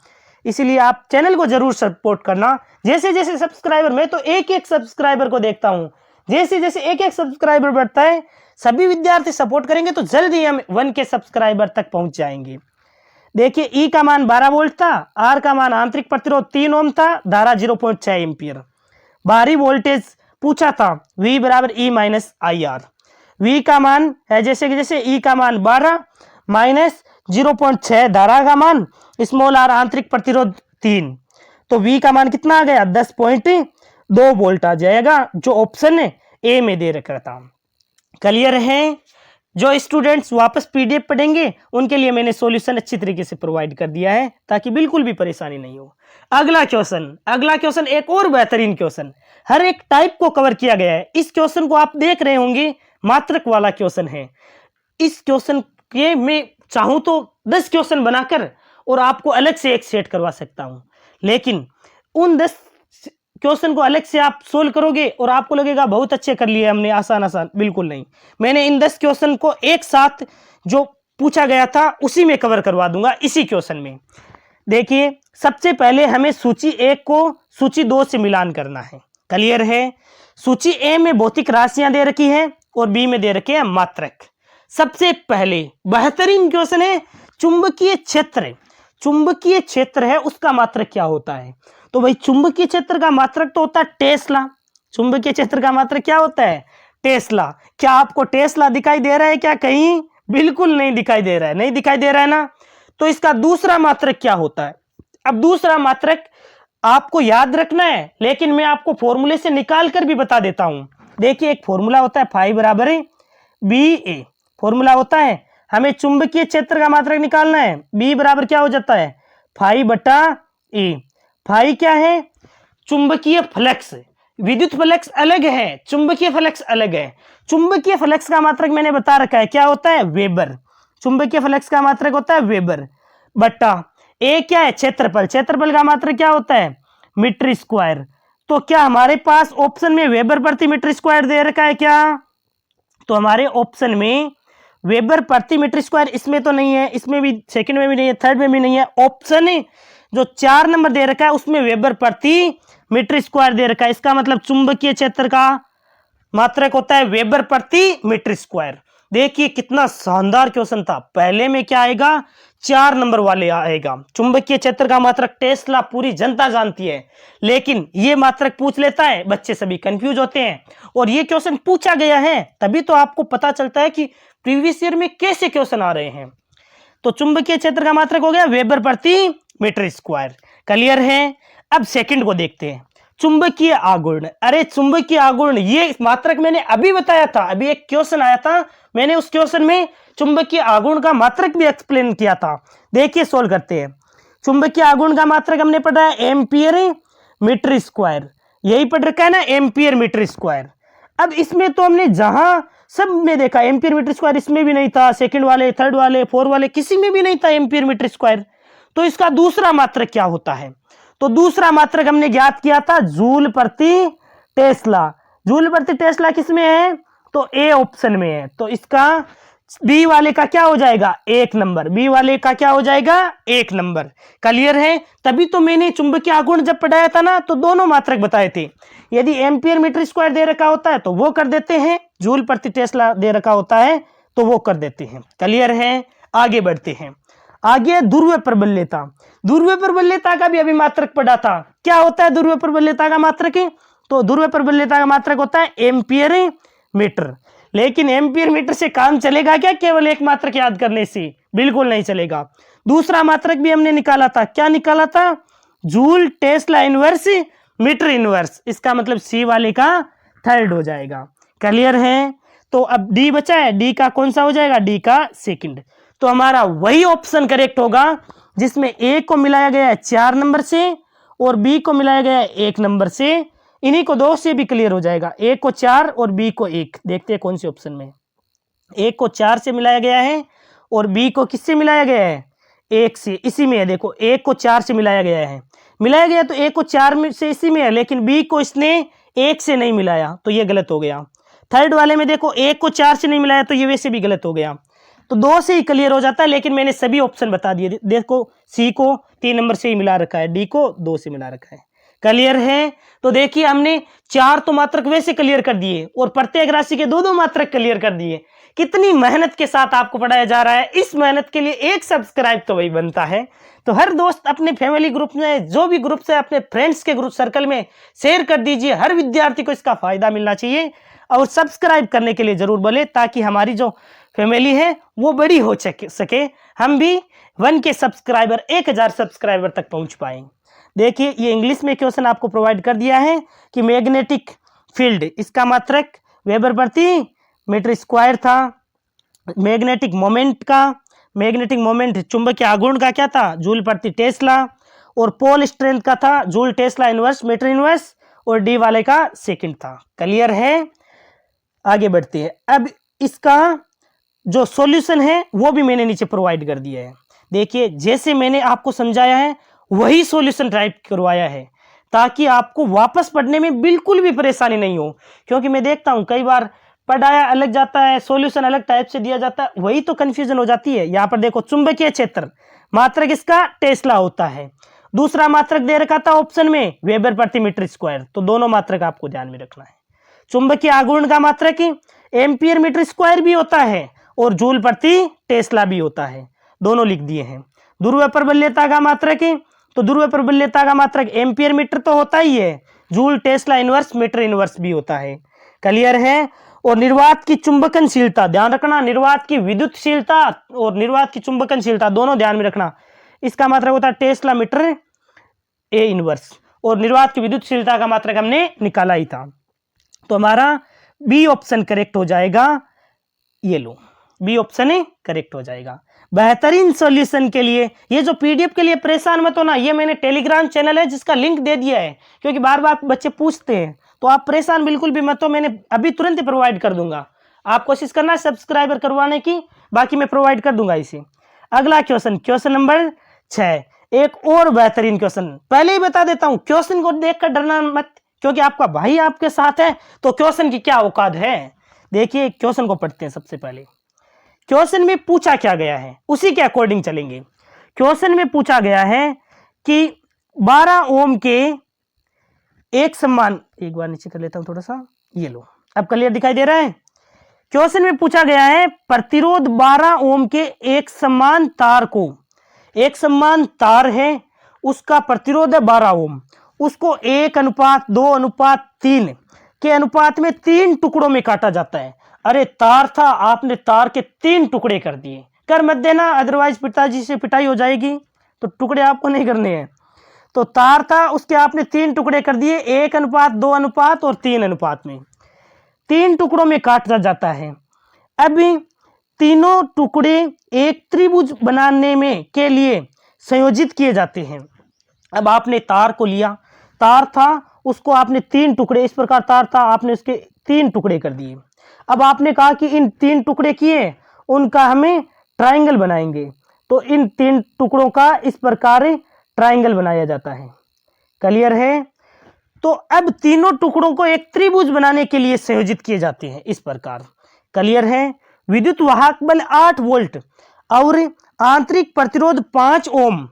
इसीलिए आप चैनल को जरूर सपोर्ट करना। जैसे जैसे सब्सक्राइबर, मैं तो एक एक सब्सक्राइबर को देखता हूं, जैसे जैसे एक एक सब्सक्राइबर बढ़ता है, सभी विद्यार्थी सपोर्ट करेंगे तो जल्दी हम 1K सब्सक्राइबर तक पहुंच जाएंगे। देखिए ई का मान 12 वोल्ट था, आर का मान आंतरिक प्रतिरोध 3 ओम था, धारा 0.6 एम्पियर, बाहरी वोल्टेज पूछा था V बराबर E minus I R. V का मान है जैसे कि जैसे E का मान 12 माइनस 0.6 धारा का मान, स्मॉल आर आंतरिक प्रतिरोध 3, तो V का मान कितना आ गया, 10.2 वोल्ट आ जाएगा, जो ऑप्शन है ए में दे रखा था। क्लियर है? जो स्टूडेंट्स वापस पीडीएफ पढ़ेंगे उनके लिए मैंने सॉल्यूशन अच्छी तरीके से प्रोवाइड कर दिया है ताकि बिल्कुल भी परेशानी नहीं हो। अगला क्वेश्चन एक और बेहतरीन क्वेश्चन, हर एक टाइप को कवर किया गया है। इस क्वेश्चन को आप देख रहे होंगे, मात्रक वाला क्वेश्चन है। इस क्वेश्चन के मैं चाहूं तो 10 क्वेश्चन बनाकर और आपको अलग से एक सेट करवा सकता हूं, लेकिन उन 10 क्वेश्चन को अलग से आप सोल्व करोगे और आपको लगेगा बहुत अच्छे कर लिए हमने, आसान आसान, बिल्कुल नहीं। मैंने इन 10 क्वेश्चन को एक साथ जो पूछा गया था उसी में कवर करवा दूंगा इसी क्वेश्चन में। देखिए सबसे पहले हमें सूची 1 को सूची 2 से मिलान करना है। क्लियर है? सूची ए में भौतिक राशियां दे रखी है और बी में दे रखे हैं मात्रक। सबसे पहले बेहतरीन क्वेश्चन है, चुंबकीय क्षेत्र। चुंबकीय क्षेत्र है उसका मात्रक क्या होता है, तो भाई चुंबकीय क्षेत्र का मात्रक तो होता है टेस्ला। चुंबकीय क्षेत्र का मात्रक क्या होता है, टेस्ला। क्या आपको टेस्ला दिखाई दे रहा है क्या कहीं? बिल्कुल नहीं दिखाई दे रहा है, नहीं दिखाई दे रहा है ना। तो इसका दूसरा मात्रक क्या होता है? अब दूसरा मात्रक आपको याद रखना है, लेकिन मैं आपको फॉर्मूले से निकाल कर भी बता देता हूं। देखिए, एक फॉर्मूला होता है फाई बराबर है बी ए, फॉर्मूला होता है। हमें चुंबकीय क्षेत्र का मात्रक निकालना है। बी बराबर क्या हो जाता है? फाई बटा ए। फाई क्या है? चुंबकीय फ्लक्स। विद्युत फ्लक्स अलग है, चुंबकीय फ्लक्स अलग है। चुंबकीय फ्लक्स का मात्रक मैंने बता रखा है, क्या होता है? वेबर। चुंबकीय फ्लक्स का मात्रक होता है वेबर बटा ए क्या है? क्षेत्रफल। क्षेत्रफल का मात्रक क्या होता है? Metre square. तो क्या हमारे पास ऑप्शन में वेबर प्रति मीटर स्क्वायर दे रखा है क्या? तो हमारे ऑप्शन में वेबर प्रति मीटर स्क्वायर इसमें तो नहीं है, इसमें भी, सेकंड में भी नहीं है, थर्ड में भी नहीं है। ऑप्शन जो 4 नंबर दे रखा है उसमें वेबर प्रति मीटर स्क्वायर दे रखा है। इसका मतलब चुंबकीय क्षेत्र का मात्रक होता है वेबर प्रति मीटर स्क्वायर। देखिए कितना शानदार क्वेश्चन था। पहले में क्या आएगा? 4 नंबर वाले आएगा। चुंबकीय क्षेत्र का मात्रक टेस्ला पूरी जनता जानती है, लेकिन ये मात्रक पूछ लेता है, बच्चे सभी कंफ्यूज होते हैं। और ये क्वेश्चन पूछा गया है, तभी तो आपको पता चलता है कि प्रीवियस ईयर में कैसे क्वेश्चन आ रहे हैं। तो चुंबकीय क्षेत्र का मात्रक हो गया वेबर प्रति मीटर स्क्वायर। क्लियर है? अब सेकंड को देखते हैं, चुंबकीय आघूर्ण। अरे चुंबकीय आघूर्ण ये मात्रक मैंने अभी बताया था, अभी एक क्वेश्चन आया था, मैंने उस क्वेश्चन में चुंबकीय आघूर्ण का मात्रक भी एक्सप्लेन किया था। देखिए सोल्व करते हैं। चुंबकीय आघूर्ण का मात्रक हमने पढ़ा है एम्पियर मीटर स्क्वायर, यही पढ़ रखा है ना, एम्पियर मीटर स्क्वायर। अब इसमें तो हमने जहां सब में देखा एम्पियर मीटर स्क्वायर, इसमें भी नहीं था, सेकंड वाले, थर्ड वाले, फोर्थ वाले, किसी में भी नहीं था एम्पियर मीटर स्क्वायर। तो इसका दूसरा मात्रक क्या होता है? तो दूसरा मात्रक हमने ज्ञात किया था जूल प्रति टेस्ला। जूल प्रति टेस्ला किसमें है? तो ए ऑप्शन में है। तो इसका बी वाले का क्या हो जाएगा? 1 नंबर। बी वाले का क्या हो जाएगा? 1 नंबर। क्लियर है? तभी तो मैंने चुंबकीय आघूर्ण जब पढ़ाया था ना, तो दोनों मात्रक बताए थे। यदि एम्पियर मीटर स्क्वायर दे रखा होता है तो वो कर देते हैं, जूल प्रति टेस्ला दे रखा होता है तो वो कर देते हैं। क्लियर है? आगे बढ़ते हैं। आगे ध्रुव प्रबल्यता। ध्रुव प्रबल्यता का भी अभी मात्रक पढ़ा था। क्या होता है ध्रुव प्रबल्यता का मात्रक? तो ध्रुव प्रबल्यता का मात्रक होता है एम्पियर मीटर। लेकिन एम्पियर मीटर से काम चलेगा क्या केवल एक मात्रक याद करने से? बिल्कुल नहीं चलेगा। दूसरा मात्रक भी हमने निकाला था। क्या निकाला था? Joule tesla inverse metre inverse. इसका मतलब सी वाले का थर्ड हो जाएगा। क्लियर है? तो अब डी बचा है, डी का कौन सा हो जाएगा? डी का सेकंड। तो हमारा वही ऑप्शन करेक्ट होगा जिसमें ए को मिलाया गया है 4 नंबर से और बी को मिलाया गया है 1 नंबर से। इन्हीं को 2 से भी क्लियर हो जाएगा। ए को 4 और बी को 1। देखते हैं कौन से ऑप्शन में। ए को 4 से मिलाया गया है और बी को किससे मिलाया गया है? 1 से। इसी में है, देखो ए को 4 से मिलाया गया है। मिलाया गया तो ए को 4 से इसी में है, लेकिन बी को इसने 1 से नहीं मिलाया, तो ये गलत हो गया। थर्ड वाले में देखो ए को 4 से नहीं मिलाया, तो ये वैसे भी गलत हो गया। तो 2 से ही क्लियर हो जाता है, लेकिन मैंने सभी ऑप्शन बता दिए। देखो सी को 3 नंबर से ही मिला रखा है, डी को 2 से मिला रखा है। क्लियर है? तो देखिए हमने 4 तो मात्रक वैसे क्लियर कर दिए और प्रत्येक राशि के 2-2 मात्रक क्लियर कर दिए। कितनी मेहनत के साथ आपको पढ़ाया जा रहा है। इस मेहनत के लिए एक सब्सक्राइब तो वही बनता है। तो हर दोस्त अपने फैमिली ग्रुप में, जो भी ग्रुप है, अपने फ्रेंड्स के ग्रुप सर्कल में शेयर कर दीजिए। हर विद्यार्थी को इसका फायदा मिलना चाहिए और सब्सक्राइब करने के लिए जरूर बोले, ताकि हमारी जो फैमिली है वो बड़ी हो सके। हम भी 1 के सब्सक्राइबर 1000 सब्सक्राइबर तक पहुंच पाए। देखिए ये इंग्लिश में क्वेश्चन आपको प्रोवाइड कर दिया है कि मैग्नेटिक फील्ड, इसका मात्रक वेबर प्रति मीटर स्क्वायर था। मैग्नेटिक मोमेंट चुंबकीय आघूर्ण का क्या था? जूल प्रति टेस्ला। और पोल स्ट्रेंथ का था joule tesla inverse metre inverse, और डी वाले का सेकंड था। क्लियर है? आगे बढ़ते हैं। अब इसका जो सॉल्यूशन है वो भी मैंने नीचे प्रोवाइड कर दिया है। देखिए जैसे मैंने आपको समझाया है वही सॉल्यूशन टाइप करवाया है, ताकि आपको वापस पढ़ने में बिल्कुल भी परेशानी नहीं हो। क्योंकि मैं देखता हूं कई बार पढ़ाया अलग जाता है, सॉल्यूशन अलग टाइप से दिया जाता है, वही तो कंफ्यूजन हो जाती है। यहाँ पर देखो चुंबकीय क्षेत्र मात्रक इसका टेस्ला होता है। दूसरा मात्रक दे रखा था ऑप्शन में वेबर प्रति मीटर स्क्वायर, तो दोनों मात्रक आपको ध्यान में रखना है। चुंबकीय आघूर्ण का मात्रक एम्पियर मीटर स्क्वायर भी होता है और जूल प्रति टेस्ला भी होता है, दोनों लिख दिए हैं। ध्रुव प्रबल्यता का मात्रक, तो ध्रुव प्रबल्यता का मात्रक एम्पियर मीटर तो होता ही है, joule tesla inverse metre inverse भी होता है। क्लियर है? और निर्वात की चुंबकनशीलता, ध्यान रखना, निर्वात की विद्युतशीलता और निर्वात की चुंबकनशीलता दोनों ध्यान में रखना। इसका मात्रक होता है टेस्ला मीटर ए इनवर्स, और निर्वात की विद्युतशीलता का मात्रक हमने निकाला ही था। तो हमारा बी ऑप्शन करेक्ट हो जाएगा। ये लो, बी ऑप्शन ही करेक्ट हो जाएगा। बेहतरीन सॉल्यूशन के लिए, ये जो पीडीएफ के लिए परेशान मत होना, ये मैंने टेलीग्राम चैनल है जिसका लिंक दे दिया है, क्योंकि बार बार बच्चे पूछते हैं, तो आप परेशान बिल्कुल भी मत हो, मैंने अभी तुरंत ही प्रोवाइड कर दूंगा। आप कोशिश करना सब्सक्राइबर करवाने की, बाकी मैं प्रोवाइड कर दूंगा इसे। अगला क्वेश्चन, क्वेश्चन नंबर 6, एक और बेहतरीन क्वेश्चन। पहले ही बता देता हूं, क्वेश्चन को देखकर डरना मत, क्योंकि आपका भाई आपके साथ है, तो क्वेश्चन की क्या औकात है। देखिए क्वेश्चन को पढ़ते हैं। सबसे पहले क्वेश्चन में पूछा क्या गया है, उसी के अकॉर्डिंग चलेंगे। क्वेश्चन में पूछा गया है कि 12 ओम के एक समान, एक बार नीचे कर लेता हूं थोड़ा सा, ये लो, अब क्लियर दिखाई दे रहा है। क्वेश्चन में पूछा गया है प्रतिरोध 12 ओम के एक समान तार को, एक समान तार है, उसका प्रतिरोध है 12 ओम, उसको 1:2:3 के अनुपात में 3 टुकड़ों में काटा जाता है। अरे तार था, आपने तार के 3 टुकड़े कर दिए, कर मत देना, अदरवाइज पिताजी से पिटाई हो जाएगी, तो टुकड़े आपको नहीं करने हैं। तो तार था, उसके आपने 3 टुकड़े कर दिए, 1:2:3 और 3 अनुपात में 3 टुकड़ों में काटा जाता है। अभी तीनों टुकड़े एक त्रिभुज बनाने में के लिए संयोजित किए जाते हैं। अब आपने तार को लिया, तार था, उसको आपने 3 टुकड़े, इस प्रकार तार था, आपने उसके 3 टुकड़े कर दिए। अब आपने कहा कि इन 3 टुकड़े किए, उनका हमें ट्रायंगल बनाएंगे, तो इन 3 टुकड़ों का इस प्रकार ट्रायंगल बनाया जाता है। क्लियर है। तो अब तीनों टुकड़ों को एक त्रिभुज बनाने के लिए संयोजित किए जाते हैं इस प्रकार। क्लियर है। विद्युत वाहक बल 8 वोल्ट और आंतरिक प्रतिरोध 5 ओम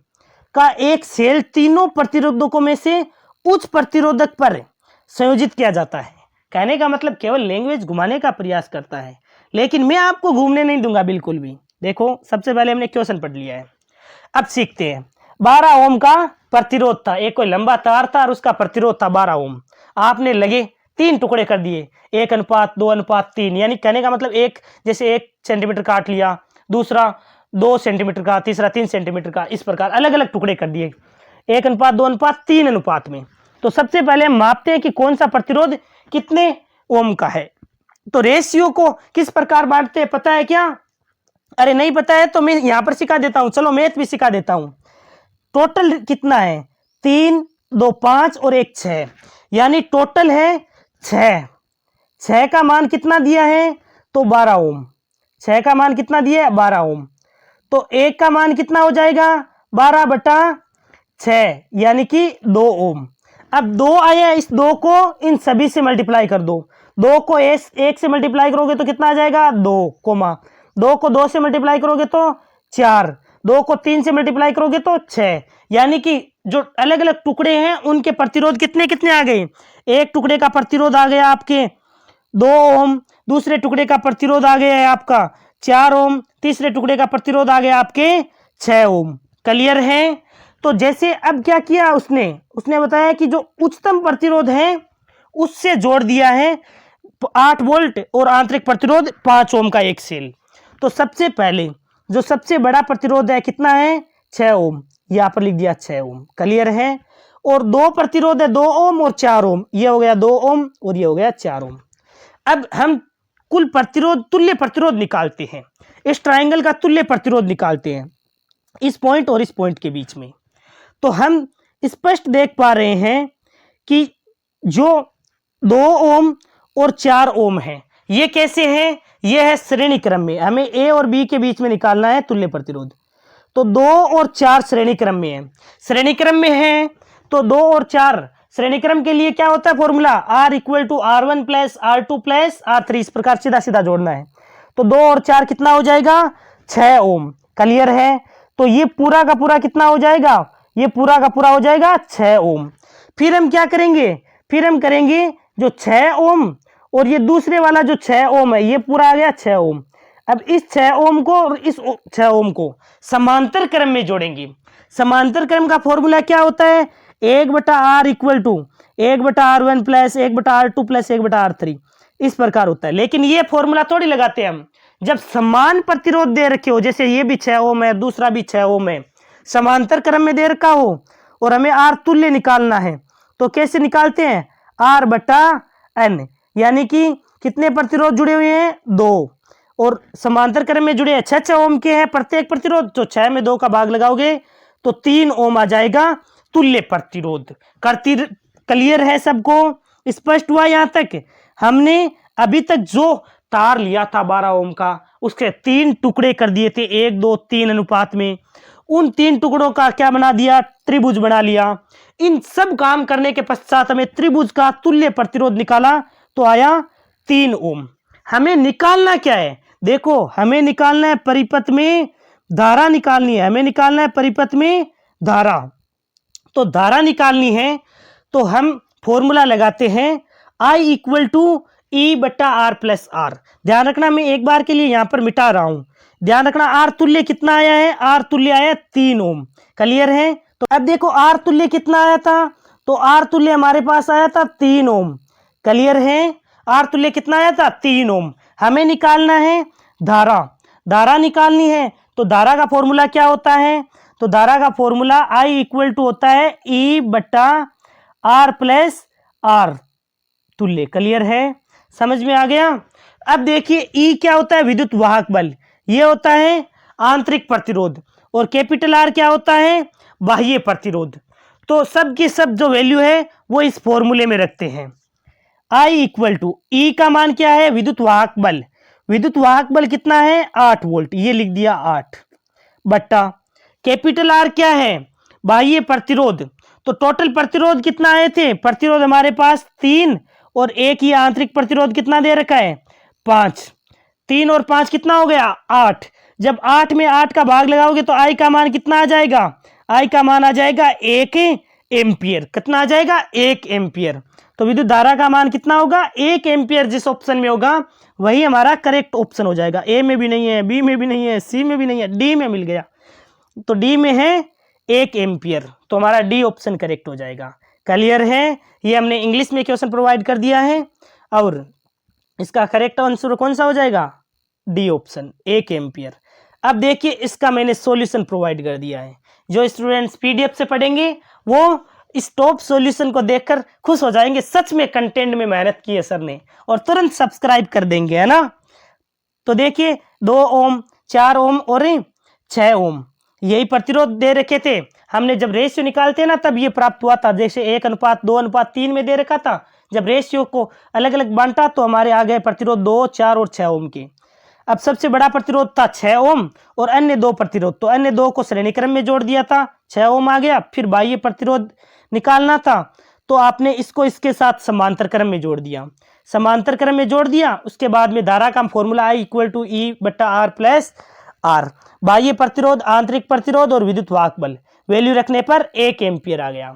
का एक सेल तीनों प्रतिरोधकों में से उच्च प्रतिरोधक पर संयोजित किया जाता है। कहने का मतलब केवल लैंग्वेज घुमाने का प्रयास करता है, लेकिन मैं आपको घूमने नहीं दूंगा बिल्कुल भी। देखो सबसे पहले हमने क्वेश्चन पढ़ लिया है, अब सीखते हैं। 12 ओम का प्रतिरोध था, एक कोई लंबा तार था और उसका प्रतिरोध था 12 ओम। आपने लगे 3 टुकड़े कर दिए, 1:2:3, यानी कहने का मतलब एक, जैसे 1 सेंटीमीटर काट लिया, दूसरा 2 सेंटीमीटर का, तीसरा 3 सेंटीमीटर का, इस प्रकार अलग अलग टुकड़े कर दिए 1:2:3 अनुपात में। तो सबसे पहले हम मापते हैं कि कौन सा प्रतिरोध कितने ओम का है। तो रेशियो को किस प्रकार बांटते हैं पता है क्या? अरे नहीं पता है तो मैं यहां पर सिखा देता हूं, चलो मैथ भी सिखा देता हूं। टोटल कितना है? 3, 2, 5 और 1 6, यानी टोटल है 6। 6 का मान कितना दिया है? तो 12 ओम। 6 का मान कितना दिया है? 12 ओम। तो 1 का मान कितना हो जाएगा? 12/6, यानी कि 2 ओम। अब 2 आया, इस 2 को इन सभी से मल्टीप्लाई कर दो। 2 को 1 से मल्टीप्लाई करोगे तो कितना आ जाएगा? 2, 2 को 2 से मल्टीप्लाई करोगे तो 4, 2 को 3 से मल्टीप्लाई करोगे तो 6, यानी कि जो अलग अलग टुकड़े हैं उनके प्रतिरोध कितने कितने आ गए? एक टुकड़े का प्रतिरोध आ गया आपके 2 ओम, दूसरे टुकड़े का प्रतिरोध आ गया है आपका 4 ओम, तीसरे टुकड़े का प्रतिरोध आ गया आपके 6 ओम। क्लियर है। तो जैसे अब क्या किया उसने बताया कि जो उच्चतम प्रतिरोध है उससे जोड़ दिया है 8 वोल्ट और आंतरिक प्रतिरोध 5 ओम का एक सेल। तो सबसे पहले जो सबसे बड़ा प्रतिरोध है कितना है? 6 ओम, यहां पर लिख दिया 6 ओम। क्लियर है। और 2 प्रतिरोध है 2 ओम और 4 ओम, ये हो गया 2 ओम और ये हो गया 4 ओम। अब हम कुल प्रतिरोध, तुल्य प्रतिरोध निकालते हैं, इस ट्रायंगल का तुल्य प्रतिरोध निकालते हैं इस पॉइंट और इस पॉइंट के बीच में। तो हम स्पष्ट देख पा रहे हैं कि जो 2 ओम और 4 ओम है ये कैसे है? ये है श्रेणी क्रम में, हमें ए और बी के बीच में निकालना है तुल्य प्रतिरोध। तो 2 और 4 श्रेणी क्रम में है, श्रेणी क्रम में है तो 2 और 4 श्रेणी क्रम के लिए क्या होता है formula? R = R1 + R2 + R3, इस प्रकार सीधा सीधा जोड़ना है। तो 2 और 4 कितना हो जाएगा? 6 ओम। क्लियर है। तो ये पूरा का पूरा कितना हो जाएगा? ये पूरा का पूरा हो जाएगा 6 ओम। फिर हम क्या करेंगे? फिर हम करेंगे जो 6 ओम और ये दूसरे वाला जो 6 ओम है ये पूरा आ गया 6 ओम। अब इस 6 ओम को और इस 6 ओम को समांतर क्रम में जोड़ेंगे। समांतर क्रम का फॉर्मूला क्या होता है? 1/R = 1/R1 + 1/R2 + 1/R3, इस प्रकार होता है। लेकिन ये फॉर्मूला थोड़ी लगाते हम, जब समान प्रतिरोध दे रखे हो, जैसे ये भी 6 ओम है, दूसरा भी 6 ओम है, समांतर क्रम में दे रखा हो और हमें आर तुल्य निकालना है, तो कैसे निकालते हैं, आर बटा एन, यानी कि कितने प्रतिरोध जुड़े हुए हैं, 2, और समांतर क्रम में जुड़े हैं 6 ओम के हैं प्रत्येक प्रतिरोध, तो 6 में 2 का भाग लगाओगे तो 3 ओम आ जाएगा तुल्य प्रतिरोध। क्लियर है सबको, स्पष्ट हुआ यहां तक। हमने अभी तक जो तार लिया था 12 ओम का, उसके 3 टुकड़े कर दिए थे 1 2 3 अनुपात में, उन 3 टुकड़ों का क्या बना दिया, त्रिभुज बना लिया। इन सब काम करने के पश्चात हमें त्रिभुज का तुल्य प्रतिरोध निकाला तो आया 3 ओम। हमें निकालना क्या है, देखो हमें निकालना है परिपथ में धारा निकालनी है, हमें निकालना है परिपथ में धारा। तो धारा निकालनी है तो हम फॉर्मूला लगाते हैं I इक्वल टू ई बट्टा आर प्लस आर। ध्यान रखना, मैं एक बार के लिए यहां पर मिटा रहा हूं, ध्यान रखना। आर तुल्य कितना आया है, आर तुल्य आया 3 ओम। क्लियर है, तो अब देखो आर तुल्य कितना आया था, तो आर तुल्य हमारे पास आया था 3 ओम। क्लियर है, आर तुल्य कितना आया था, 3 ओम। हमें निकालना है धारा, धारा निकालनी है तो धारा का फॉर्मूला क्या होता है, तो धारा का फॉर्मूला I इक्वल टू होता है ई बट्टा आर प्लस आर तुल्य। क्लियर है, समझ में आ गया। अब देखिए ई क्या होता है, विद्युत वाहक बल, ये होता है आंतरिक प्रतिरोध, और कैपिटल आर क्या होता है, बाह्य प्रतिरोध। तो सब की सब जो वैल्यू है वो इस फॉर्मूले में रखते हैं। I इक्वल टू ई का मान क्या है, विद्युत वाहक बल, विद्युत वाहक बल कितना है 8 वोल्ट, ये लिख दिया 8 बट्टा कैपिटल आर क्या है, बाह्य प्रतिरोध। तो टोटल प्रतिरोध कितना आए थे, प्रतिरोध हमारे पास 3 और एक ही आंतरिक प्रतिरोध कितना दे रखा है 5, 3 और 5 कितना हो गया 8। जब 8 में 8 का भाग लगाओगे तो आई का मान कितना आ जाएगा, आई का मान आ जाएगा 1 एम्पियर। कितना आ जाएगा 1 एम्पियर। तो विद्युत धारा का मान कितना होगा 1 एम्पियर। जिस ऑप्शन में होगा वही हमारा करेक्ट ऑप्शन हो जाएगा। ए में भी नहीं है, बी में भी नहीं है, सी में भी नहीं है, डी में मिल गया, तो डी में है 1 एम्पियर, तो हमारा डी ऑप्शन करेक्ट हो जाएगा। क्लियर है, ये हमने इंग्लिश में क्वेश्चन प्रोवाइड कर दिया है और इसका करेक्ट आंसर कौन सा हो जाएगा, डी ऑप्शन 1 एम्पियर। अब देखिए इसका मैंने सॉल्यूशन प्रोवाइड कर दिया है, जो स्टूडेंट्स पीडीएफ से पढ़ेंगे वो इस टॉप सॉल्यूशन को देखकर खुश हो जाएंगे, सच में कंटेंट में मेहनत की है सर ने, और तुरंत सब्सक्राइब कर देंगे, है ना। तो देखिए 2 ओम, 4 ओम और 6 ओम यही प्रतिरोध दे रखे थे। हमने जब रेशियो निकालते हैं ना तब ये प्राप्त हुआ था, जैसे 1:2:3 में दे रखा था। जब रेशियो को अलग अलग बांटा तो हमारे आ गए प्रतिरोध 2, 4 और 6 ओम के। अब सबसे बड़ा प्रतिरोध था 6 ओम और अन्य 2 प्रतिरोध, तो अन्य 2 को श्रेणी क्रम में जोड़ दिया था, 6 ओम आ गया। फिर बाह्य प्रतिरोध निकालना था तो आपने इसको इसके साथ समांतर क्रम में जोड़ दिया, समांतर क्रम में जोड़ दिया। उसके बाद में धारा का फॉर्मूला I इक्वल टू ई बट्टा आर प्लस आर, बाह्य प्रतिरोध, आंतरिक प्रतिरोध और विद्युत वाहक बल, वैल्यू रखने पर 1 एम्पियर आ गया।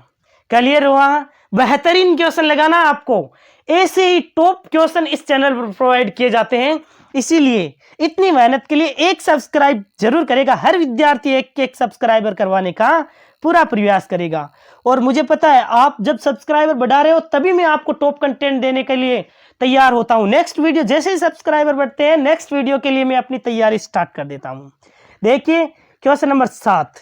क्लियर हुआ, बेहतरीन क्वेश्चन लगाना आपको। ऐसे ही टॉप क्वेश्चन इस चैनल पर प्रोवाइड किए जाते हैं, इसीलिए इतनी मेहनत के लिए एक सब्सक्राइब जरूर करेगा। हर विद्यार्थी एक सब्सक्राइबर करवाने का पूरा प्रयास करेगा, और मुझे पता है आप जब सब्सक्राइबर बढ़ा रहे हो तभी मैं आपको टॉप कंटेंट देने के लिए तैयार होता हूं। नेक्स्ट वीडियो जैसे ही सब्सक्राइबर बढ़ते हैं, नेक्स्ट वीडियो के लिए मैं अपनी तैयारी स्टार्ट कर देता हूं। देखिए क्वेश्चन नंबर 7,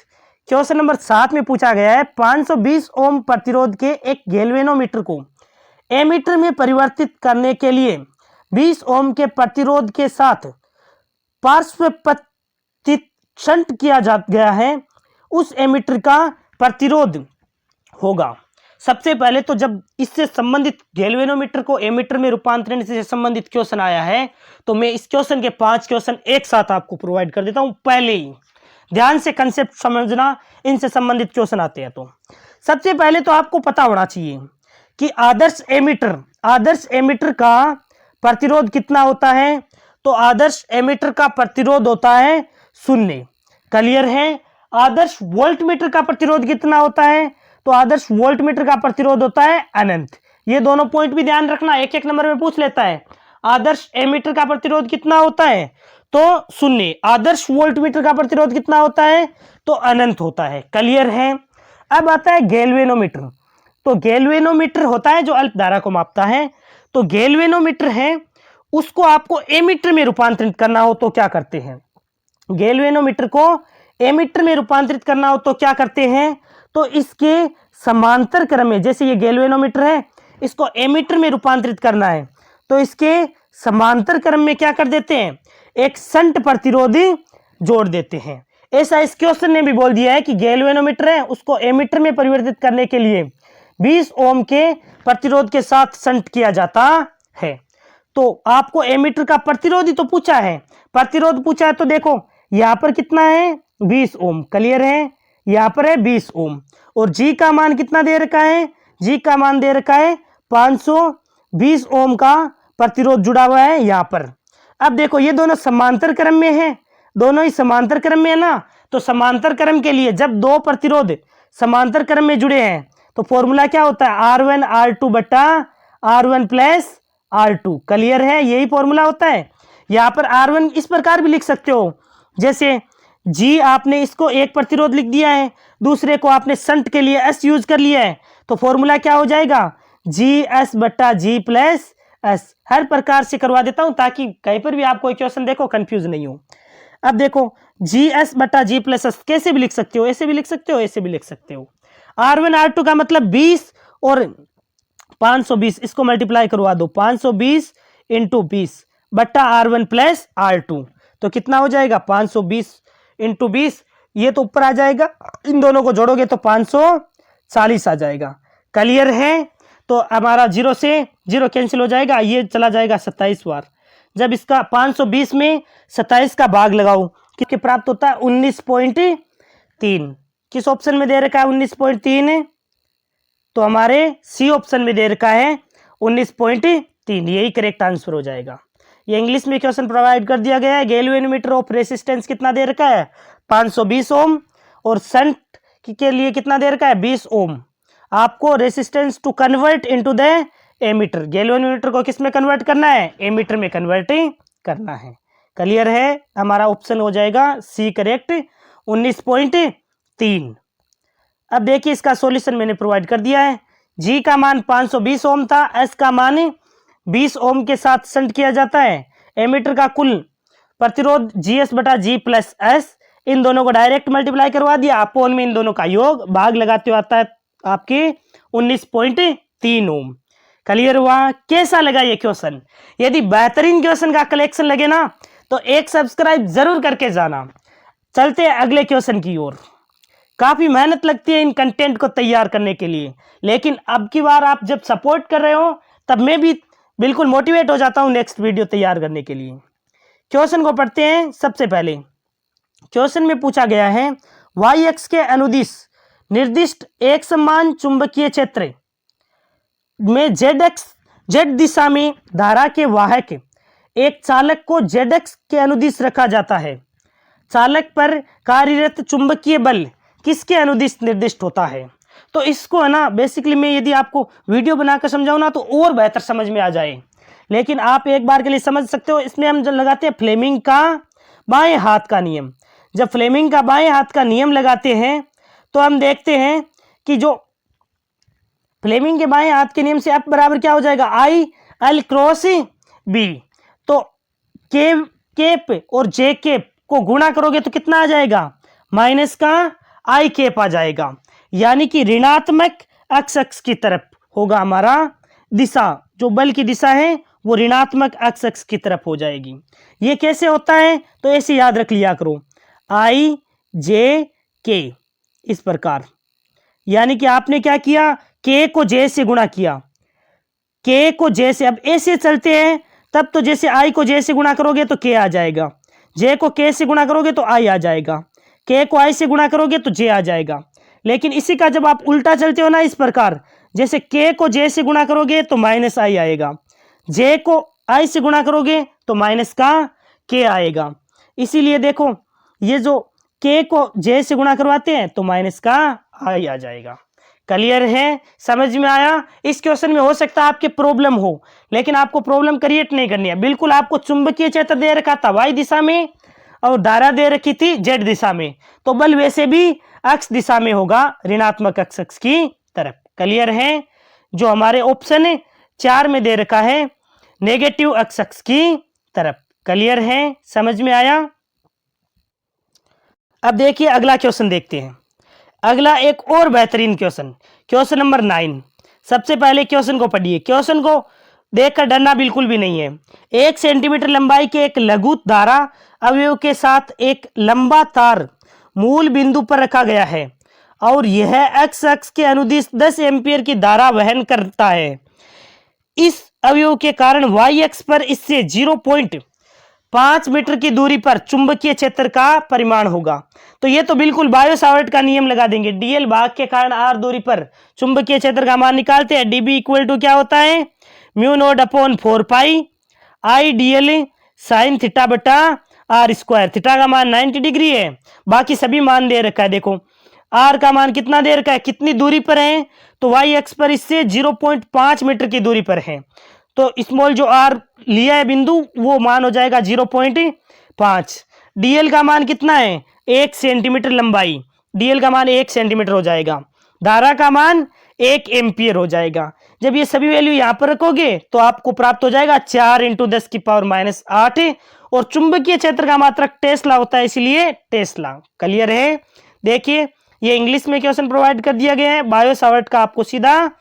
क्वेश्चन नंबर 7 में पूछा गया है 520 ओम प्रतिरोध के एक गैल्वेनोमीटर को एमीटर में परिवर्तित करने के लिए 20 ओम के प्रतिरोध के साथ पार्श्वपतित शंट किया गया है, उस एमीटर का प्रतिरोध होगा। सबसे पहले तो जब इससे संबंधित गैल्वेनोमीटर को एमीटर में रूपांतरण से संबंधित क्वेश्चन आया है तो मैं इस क्वेश्चन के 5 क्वेश्चन एक साथ आपको प्रोवाइड कर देता हूं। पहले ही ध्यान से कंसेप्ट समझना, इनसे संबंधित क्वेश्चन आते हैं। तो सबसे पहले तो आपको पता होना चाहिए कि आदर्श एमीटर का प्रतिरोध कितना होता है, तो आदर्श एमीटर का प्रतिरोध होता है 0। क्लियर है। आदर्श वोल्टमीटर का प्रतिरोध कितना होता है, तो आदर्श वोल्टमीटर का प्रतिरोध होता है अनंत। ये दोनों पॉइंट भी ध्यान रखना, एक एक नंबर में पूछ लेता है। आदर्श एमीटर का प्रतिरोध कितना होता है, तो 0। आदर्श वोल्टमीटर का प्रतिरोध कितना होता है, तो अनंत होता है। क्लियर है। अब आता है गैल्वेनोमीटर। तो गैल्वेनोमीटर होता है जो अल्प धारा को मापता है। तो गैल्वेनोमीटर है उसको आपको एमीटर में रूपांतरित करना हो तो क्या करते हैं? गैल्वेनोमीटर को एमीटर में रूपांतरित करना हो तो क्या करते हैं? तो इसके समांतर क्रम में, जैसे ये गैल्वेनोमीटर है, इसको एमीटर में रूपांतरित करना है तो इसके समांतर क्रम में क्या कर देते हैं? एक शंट प्रतिरोधी जोड़ देते हैं। ऐसा इस क्वेश्चन ने भी बोल दिया है कि गैल्वेनोमीटर है उसको एमीटर में परिवर्तित करने के लिए 20 ओम के प्रतिरोध के साथ शंट किया जाता है। तो आपको एमीटर का प्रतिरोधी तो पूछा है, प्रतिरोध पूछा है, तो देखो यहां पर कितना है? 20 ओम। क्लियर है? यहां पर है 20 ओम और जी का मान कितना दे रखा है? जी का मान दे रखा है 520 ओम का प्रतिरोध जुड़ा हुआ है यहां पर। अब देखो ये दोनों समांतर क्रम में है, दोनों ही समांतर क्रम में है ना, तो समांतर क्रम के लिए जब दो प्रतिरोध समांतर क्रम में जुड़े हैं तो फॉर्मूला क्या होता है? R1 R2 बटा R1 प्लस R2। क्लियर है? यही फॉर्मूला होता है। यहां पर R1 इस प्रकार भी लिख सकते हो, जैसे G आपने इसको एक प्रतिरोध लिख दिया है, दूसरे को आपने शंट के लिए S यूज कर लिया है, तो फॉर्मूला क्या हो जाएगा? GS बटा G प्लस S। हर प्रकार से करवा देता हूं ताकि कहीं पर भी आप कोई क्वेश्चन देखो कंफ्यूज नहीं हो। अब देखो GS बटा G प्लस S कैसे भी लिख सकते हो, ऐसे भी लिख सकते हो, ऐसे भी लिख सकते हो। R1 R2 का मतलब 20 और 520, इसको मल्टीप्लाई करवा दो, 520 इंटू 20 बट्टा R1 प्लस R2, तो कितना हो जाएगा? 520 इंटू 20, ये तो ऊपर आ जाएगा, इन दोनों को जोड़ोगे तो 540 आ जाएगा। क्लियर है? तो हमारा 0 से 0 कैंसिल हो जाएगा, ये चला जाएगा 27 बार। जब इसका 520 में 27 का भाग लगाओ किसके प्राप्त होता है? 19.3। किस ऑप्शन में दे रखा है 19.3? तो हमारे सी ऑप्शन में दे रखा है 19.3, यही करेक्ट आंसर हो जाएगा। ये इंग्लिश में क्वेश्चन प्रोवाइड कर दिया गया है। गैल्वेनोमीटर ऑफ रेसिस्टेंस कितना दे रखा है? 520 ओम और शंट के लिए कितना दे रखा है? 20 ओम। आपको resistance to convert into the ammeter, galvanometer को किस में कन्वर्ट करना है? एमीटर में कन्वर्ट करना है। क्लियर है? हमारा ऑप्शन हो जाएगा सी करेक्ट, 19.3। अब देखिए इसका सॉल्यूशन मैंने प्रोवाइड कर दिया है। जी का मान 520 ओम था, एस का मान 20 ओम के साथ शंट किया जाता है। एमीटर का कुल प्रतिरोध GS बटा G प्लस S, इन दोनों को डायरेक्ट मल्टीप्लाई करवा दिया, अपोन में इन दोनों का योग, भाग लगाते हुए आता है आपके 19.3 ओम। क्लियर हुआ? कैसा लगा ये क्वेश्चन? यदि बेहतरीन क्वेश्चन का कलेक्शन लगे ना तो एक सब्सक्राइब जरूर करके जाना। चलते हैं अगले क्वेश्चन की ओर। काफी मेहनत लगती है इन कंटेंट को तैयार करने के लिए, लेकिन अब की बार आप जब सपोर्ट कर रहे हो तब मैं भी बिल्कुल मोटिवेट हो जाता हूं नेक्स्ट वीडियो तैयार करने के लिए। क्वेश्चन को पढ़ते हैं। सबसे पहले क्वेश्चन में पूछा गया है वाई एक्स के अनुदिश निर्दिष्ट एक समान चुंबकीय क्षेत्र में जेड दिशा में धारा के वाहक एक चालक को जेड एक्स के अनुदिश रखा जाता है। चालक पर कार्यरत चुंबकीय बल किसके अनुदिश निर्दिष्ट होता है? तो इसको है ना बेसिकली मैं यदि आपको वीडियो बनाकर समझाऊं ना तो और बेहतर समझ में आ जाए, लेकिन आप एक बार के लिए समझ सकते हो। इसमें हम जब लगाते हैं फ्लेमिंग का बाएं हाथ का नियम, जब फ्लेमिंग का बाएं हाथ का नियम लगाते हैं तो हम देखते हैं कि जो फ्लेमिंग के बाएं हाथ के नियम से F बराबर क्या हो जाएगा? I L cross B. तो केप और जे केप को गुणा करोगे तो कितना आ जाएगा? माइनस का आई केप आ जाएगा, यानी कि ऋणात्मक एक्स की तरफ होगा हमारा दिशा, जो बल की दिशा है वो ऋणात्मक एक्स की तरफ हो जाएगी। ये कैसे होता है? तो ऐसे याद रख लिया करो, आई जे के, इस प्रकार। यानी कि आपने क्या किया? के को जे से गुणा किया, के को जे से। अब ऐसे चलते हैं तब तो जैसे आई को जे से गुणा करोगे तो के आ जाएगा, जे को के से गुणा करोगे तो आई आ जाएगा, के को आई से गुणा करोगे तो जे आ जाएगा। लेकिन इसी का जब आप उल्टा चलते हो ना इस प्रकार, जैसे के को जे से गुणा करोगे तो माइनस आई आएगा, जे को आई से गुणा करोगे तो माइनस का के आएगा। इसीलिए देखो ये जो के को जे से गुणा करवाते हैं तो माइनस का आई आ जाएगा। क्लियर है? समझ में आया? इस क्वेश्चन में हो सकता है आपके प्रॉब्लम हो, लेकिन आपको प्रॉब्लम क्रिएट नहीं करनी है। बिल्कुल आपको चुंबकीय क्षेत्र दे रखा था वाई दिशा में और धारा दे रखी थी जेड दिशा में, तो बल वैसे भी एक्स दिशा में होगा, ऋणात्मक एक्स की तरफ। क्लियर है? जो हमारे ऑप्शन 4 में दे रखा है नेगेटिव अक्ष की तरफ। क्लियर है, समझ में आया? अब देखिए अगला क्वेश्चन देखते हैं। अगला एक और बेहतरीन क्वेश्चन, क्वेश्चन नंबर 9। सबसे पहले क्वेश्चन को पढ़िए। क्वेश्चन को देखकर डरना बिल्कुल भी नहीं है। 1 सेंटीमीटर लंबाई के एक लघु धारा अवयव के साथ एक लंबा तार मूल बिंदु पर रखा गया है और यह एक्स अक्ष के अनुदिश 10 एम्पीयर की धारा वहन करता है। इस अवयव के कारण वाई अक्ष पर इससे 0.5 मीटर की दूरी पर चुंबकीय क्षेत्र का परिमाण होगा। तो ये तो बिल्कुल बायो सावर्ट का नियम लगा देंगे। डीएल भाग के कारण आर दूरी पर चुंबकीय क्षेत्र का मान निकालते हैं। डीबी इक्वल टू क्या होता है? Mu not upon 4 pi I DL sign theta बटा आर स्क्वायर। थीटा का मान 90 डिग्री है, बाकी सभी मान दे रखा है। देखो आर का मान कितना दे रखा है, कितनी दूरी पर है, तो वाई एक्स पर इससे 0.5 मीटर की दूरी पर है। तो स्मॉल जो आर लिया है बिंदु, वो मान हो जाएगा 0.5। डीएल का मान कितना है? 1 सेंटीमीटर लंबाई, डीएल का मान 1 सेंटीमीटर हो जाएगा। धारा का मान 1 एम्पियर हो जाएगा। जब ये सभी वैल्यू यहां पर रखोगे तो आपको प्राप्त हो जाएगा 4 × 10⁻⁸। और चुंबकीय क्षेत्र का मात्रक टेस्ला होता है, इसलिए टेस्ला। क्लियर है? देखिए ये इंग्लिश में क्वेश्चन प्रोवाइड कर दिया गया है। बायो सावर्ट का आपको सीधा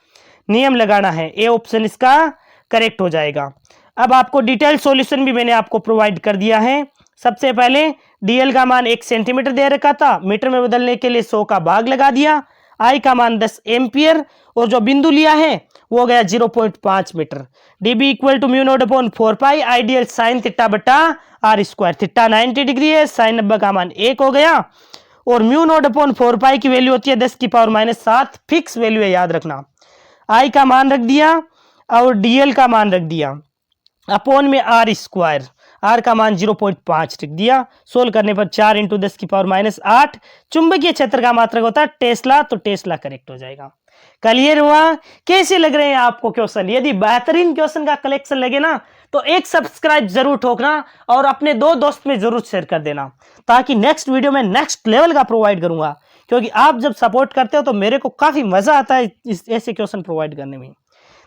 नियम लगाना है। ए ऑप्शन इसका करेक्ट हो जाएगा। अब आपको डिटेल सॉल्यूशन भी मैंने आपको प्रोवाइड कर दिया है। सबसे पहले डीएल का मान 1 सेंटीमीटर दे रखा था, मीटर में बदलने के लिए 100 का भाग लगा दिया। आई का मान 10 एम्पियर और जो बिंदु लिया है वो गया 0.5 metre. DB equal to mu not upon 4 pi I dl sine theta बटा आर स्क्वायर। थीटा 90 डिग्री है, साइन 90 का मान 1 हो गया और म्यू नोट अपॉन 4 पाई की वैल्यू होती है 10⁻⁷। फिक्स वैल्यू है, याद रखना। आई का मान रख दिया और डीएल का मान रख दिया अपॉन में आर स्क्वायर। आर का मान 0.5 रख दिया। सोल्व करने पर 4 × 10⁻⁸। चुंबकीय क्षेत्र का मात्रक होता है टेस्ला, तो टेस्ला करेक्ट हो जाएगा। क्लियर हुआ? कैसे लग रहे हैं आपको क्वेश्चन? यदि बेहतरीन क्वेश्चन का कलेक्शन लगे ना तो एक सब्सक्राइब जरूर ठोकना और अपने 2 दोस्त में जरूर शेयर कर देना, ताकि नेक्स्ट वीडियो में नेक्स्ट लेवल का प्रोवाइड करूंगा। क्योंकि आप जब सपोर्ट करते हो तो मेरे को काफी मजा आता है ऐसे क्वेश्चन प्रोवाइड करने में।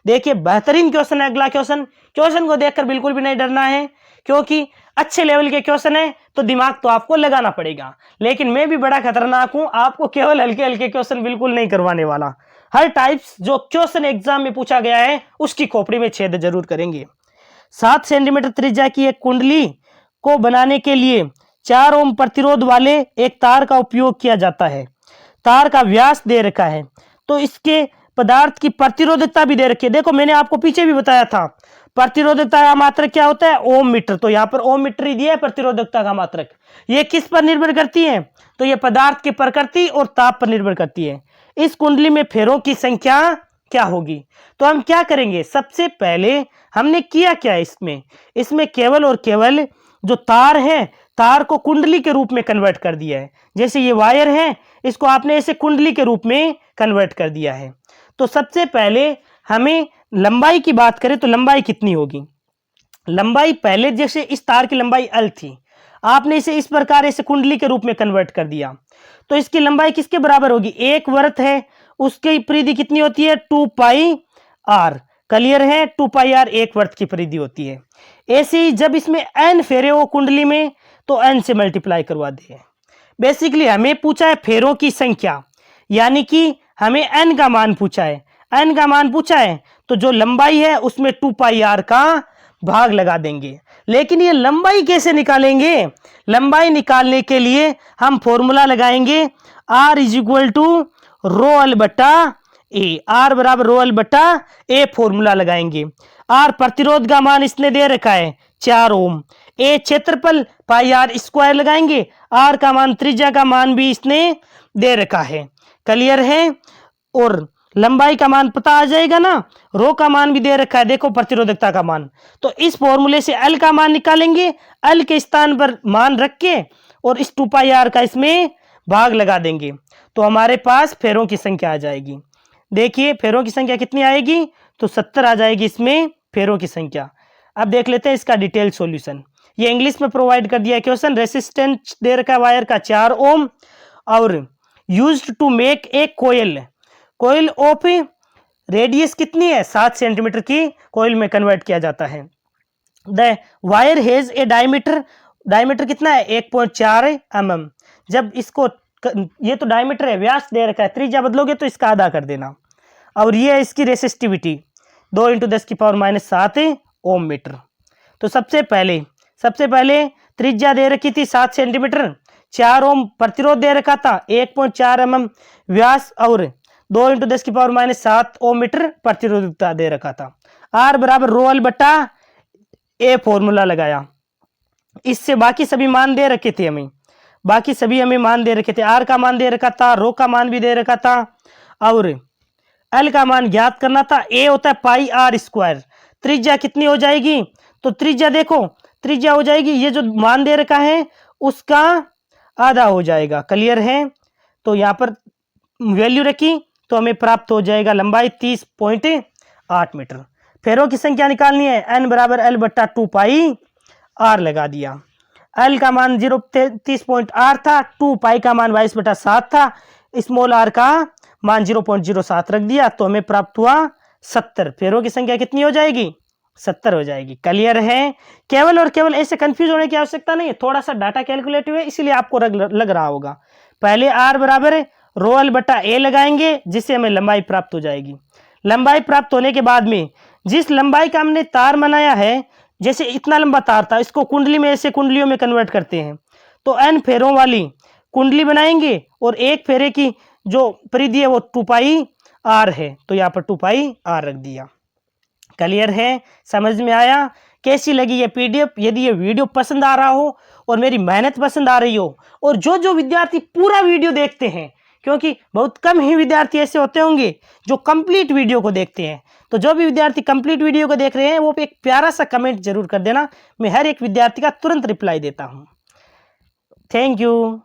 देखिए बेहतरीन क्वेश्चन है अगला क्वेश्चन। क्वेश्चन को देखकर बिल्कुल भी नहीं डरना है, क्योंकि अच्छे लेवल के क्वेश्चन है तो दिमाग तो आपको लगाना पड़ेगा। लेकिन मैं भी बड़ा खतरनाक हूं, आपको केवल हल्के हल्के क्वेश्चन बिल्कुल नहीं करवाने वाला। हर टाइप्स जो क्वेश्चन एग्जाम में पूछा गया है उसकी खोपड़ी में छेद जरूर करेंगे। 7 सेंटीमीटर त्रिज्या की एक कुंडली को बनाने के लिए 4 ओम प्रतिरोध वाले एक तार का उपयोग किया जाता है। तार का व्यास दे रखा है, तो इसके पदार्थ की प्रतिरोधकता भी दे रखी है। देखो मैंने आपको पीछे भी बताया था, प्रतिरोधकता का मात्रक क्या होता है? ओम मीटर। तो यहाँ पर ओम मीटर ही दिया है प्रतिरोधकता का मात्रक। ये किस पर निर्भर करती है? तो ये पदार्थ की प्रकृति और ताप पर निर्भर करती है। इस कुंडली में फेरों की संख्या क्या होगी? तो हम क्या करेंगे, सबसे पहले हमने किया क्या इसमें केवल और केवल जो तार है, तार को कुंडली के रूप में कन्वर्ट कर दिया है। जैसे ये वायर है, इसको आपने ऐसे कुंडली के रूप में कन्वर्ट कर दिया है। तो सबसे पहले हमें लंबाई की बात करें तो लंबाई कितनी होगी? लंबाई पहले जैसे इस तार की लंबाई L थी, आपने इसे इस प्रकार ऐसे कुंडली के रूप में कन्वर्ट कर दिया, तो इसकी लंबाई किसके बराबर होगी? एक वृत्त है, उसकी परिधि कितनी होती है? 2 पाई आर। क्लियर है? 2 पाई आर एक वृत्त की परिधि होती है। ऐसे ही जब इसमें n फेरे हो कुंडली में तो n से मल्टीप्लाई करवा दे। बेसिकली हमें पूछा है फेरों की संख्या, यानी कि हमें n का मान पूछा है। n का मान पूछा है तो जो लंबाई है उसमें 2 पाई आर का भाग लगा देंगे। लेकिन ये लंबाई कैसे निकालेंगे? लंबाई निकालने के लिए हम फॉर्मूला लगाएंगे R = ρl बटा ए। R बराबर ρl बटा ए फॉर्मूला लगाएंगे। R प्रतिरोध का मान इसने दे रखा है 4 ओम। ए क्षेत्रफल पाई आर स्क्वायर लगाएंगे। R का मान, त्रिज्या का मान भी इसने दे रखा है। क्लियर है? और लंबाई का मान पता आ जाएगा ना, रो का मान भी दे रखा है, देखो प्रतिरोधकता का मान। तो इस फॉर्मूले से L का मान निकालेंगे, L के स्थान पर मान रख के और इस 2 पाई आर का इसमें भाग लगा देंगे, तो हमारे पास फेरों की संख्या आ जाएगी। देखिए फेरों की संख्या कितनी आएगी? तो 70 आ जाएगी इसमें फेरों की संख्या। अब देख लेते हैं इसका डिटेल सॉल्यूशन। ये इंग्लिश में प्रोवाइड कर दिया है क्वेश्चन। रेसिस्टेंस दे रखा है वायर का 4 ओम और used to make a coil of radius कितनी है? 7 सेंटीमीटर की कोयल में कन्वर्ट किया जाता है। The wire has a diameter कितना है 1.4 mm। जब इसको ये तो डायमीटर है, व्यास दे रखा है, त्रिज्या बदलोगे तो इसका आधा कर देना। और ये है इसकी रेसिस्टिविटी 2 × 10⁻⁷ ओम मीटर। तो सबसे पहले त्रिज्या दे रखी थी 7 सेंटीमीटर, 4 ओम प्रतिरोध दे रखा था, 1.4 mm व्यास और 2 × 10⁻⁷ ओम मीटर प्रतिरोधकता दे रखा था। R बराबर ρl बटा ए फॉर्मूला लगाया। इससे बाकी सभी मान दे रखे थे हमें, मान दे रखे थे। R का मान दे रखा था, रो का मान भी दे रखा था और L का मान ज्ञात करना था। A होता है पाई R स्क्वायर। त्रिज्या कितनी हो जाएगी? तो त्रिज्या देखो, त्रिज्या हो जाएगी ये जो मान दे रखा है उसका आधा हो जाएगा। क्लियर है? तो यहाँ पर वैल्यू रखी तो हमें प्राप्त हो जाएगा लंबाई 30.8 मीटर। फेरों की संख्या निकालनी है, n बराबर L बट्टा 2 पाई R लगा दिया। L का मान 30.8 था, 2 पाई का मान 22/7 था, स्मॉल r का मान 0.07 रख दिया तो हमें प्राप्त हुआ 70। फेरों की संख्या कितनी हो जाएगी? 70 हो जाएगी। क्लियर है? केवल और केवल ऐसे कंफ्यूज होने की आवश्यकता नहीं है, थोड़ा सा डाटा कैलकुलेटिव है इसीलिए आपको लग रहा होगा। पहले R बराबर ρl बटा a लगाएंगे जिससे हमें लंबाई प्राप्त हो जाएगी। लंबाई प्राप्त होने के बाद में जिस लंबाई का हमने तार बनाया है, जैसे इतना लंबा तार था, इसको कुंडली में ऐसे कुंडलियों में कन्वर्ट करते हैं तो n फेरों वाली कुंडली बनाएंगे और एक फेरे की जो परिधि है वो 2 पाई R है, तो यहाँ पर 2 पाई R रख दिया। क्लियर है? समझ में आया? कैसी लगी ये PDF? यदि ये वीडियो पसंद आ रहा हो और मेरी मेहनत पसंद आ रही हो और जो विद्यार्थी पूरा वीडियो देखते हैं, क्योंकि बहुत कम ही विद्यार्थी ऐसे होते होंगे जो कंप्लीट वीडियो को देखते हैं, तो जो भी विद्यार्थी कंप्लीट वीडियो को देख रहे हैं वो एक प्यारा सा कमेंट जरूर कर देना। मैं हर एक विद्यार्थी का तुरंत रिप्लाई देता हूँ। Thank you.